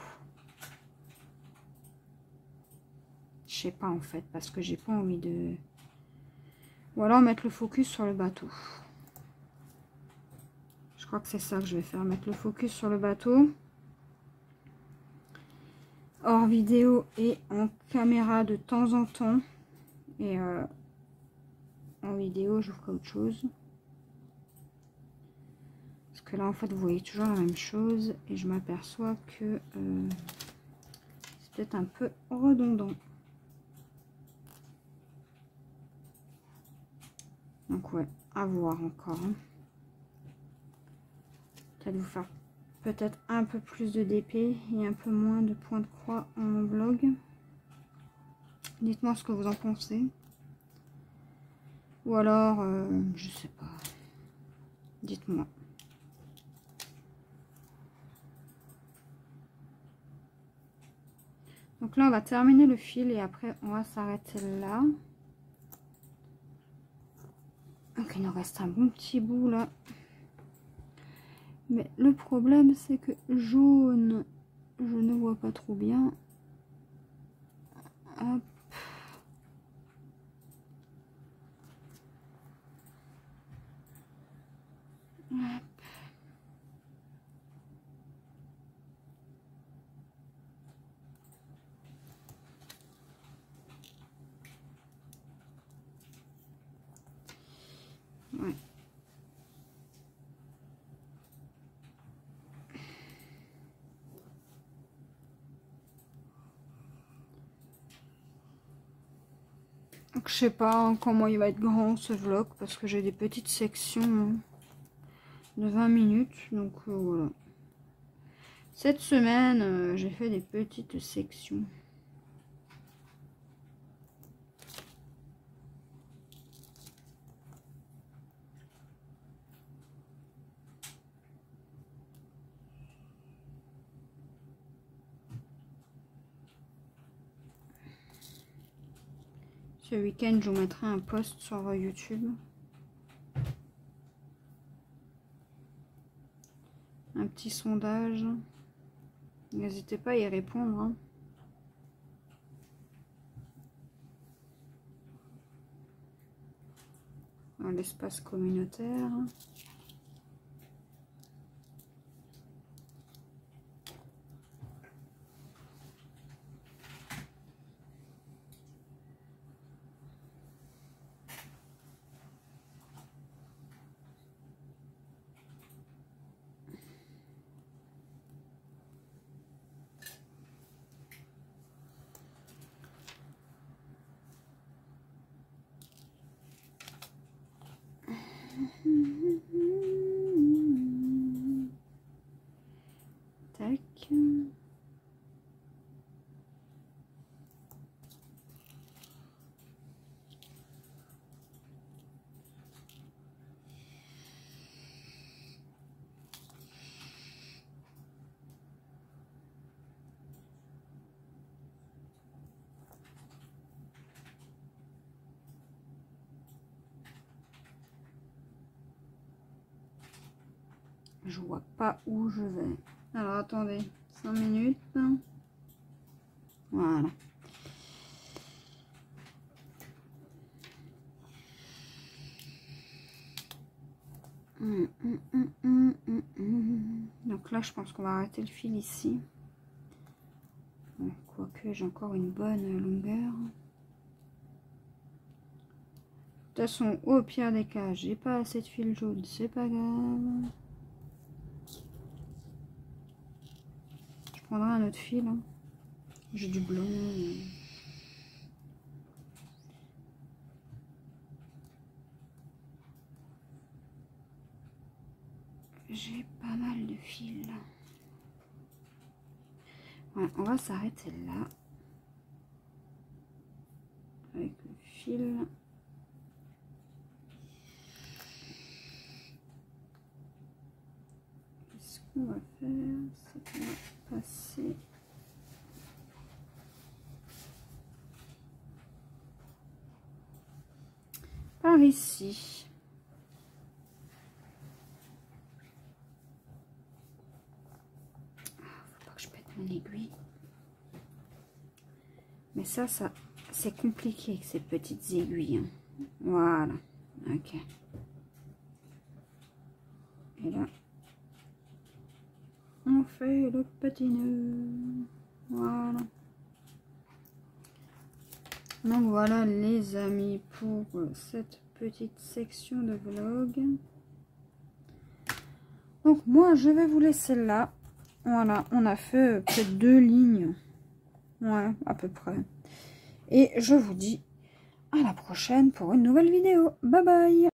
Je sais pas en fait, parce que j'ai pas envie de... Ou alors mettre le focus sur le bateau. Je crois que c'est ça que je vais faire, mettre le focus sur le bateau. Hors vidéo et en caméra de temps en temps. Et en vidéo, je ferai autre chose. Parce que là, en fait, vous voyez toujours la même chose. Et je m'aperçois que c'est peut-être un peu redondant. Donc ouais, à voir encore. Hein. Peut-être vous faire peut-être un peu plus de DP et un peu moins de points de croix en vlog. Dites-moi ce que vous en pensez. Ou alors, je sais pas. Dites-moi. Donc là, on va terminer le fil et après, on va s'arrêter là. Donc, il nous reste un bon petit bout là. Mais le problème, c'est que jaune, je ne vois pas trop bien. Hop. Hop. Ouais. Donc, je sais pas comment il va être grand ce vlog parce que j'ai des petites sections de 20 minutes. Donc voilà. Cette semaine, j'ai fait des petites sections. Ce week-end, je vous mettrai un post sur YouTube. Un petit sondage. N'hésitez pas à y répondre. Hein. Dans l'espace communautaire. Tac. Je vois pas où je vais. Alors attendez, 5 minutes. Voilà. Donc là, je pense qu'on va arrêter le fil ici. Quoique j'ai encore une bonne longueur. De toute façon, au pire des cas, j'ai pas assez de fil jaune, c'est pas grave. Je prendrai un autre fil. Hein. J'ai du blanc. j'ai pas mal de fils là. Voilà, on va s'arrêter là. Avec le fil. Ce qu'on va faire, c'est qu'on va passer par ici. Faut pas que je pète mon aiguille. Mais ça c'est compliqué avec ces petites aiguilles. Hein. Voilà. Ok. Et là, on fait le petit nœud. Voilà. Donc voilà les amis pour cette petite section de vlog. Donc moi je vais vous laisser là. Voilà, on a fait peut-être 2 lignes. Ouais, à peu près. Et je vous dis à la prochaine pour une nouvelle vidéo. Bye bye.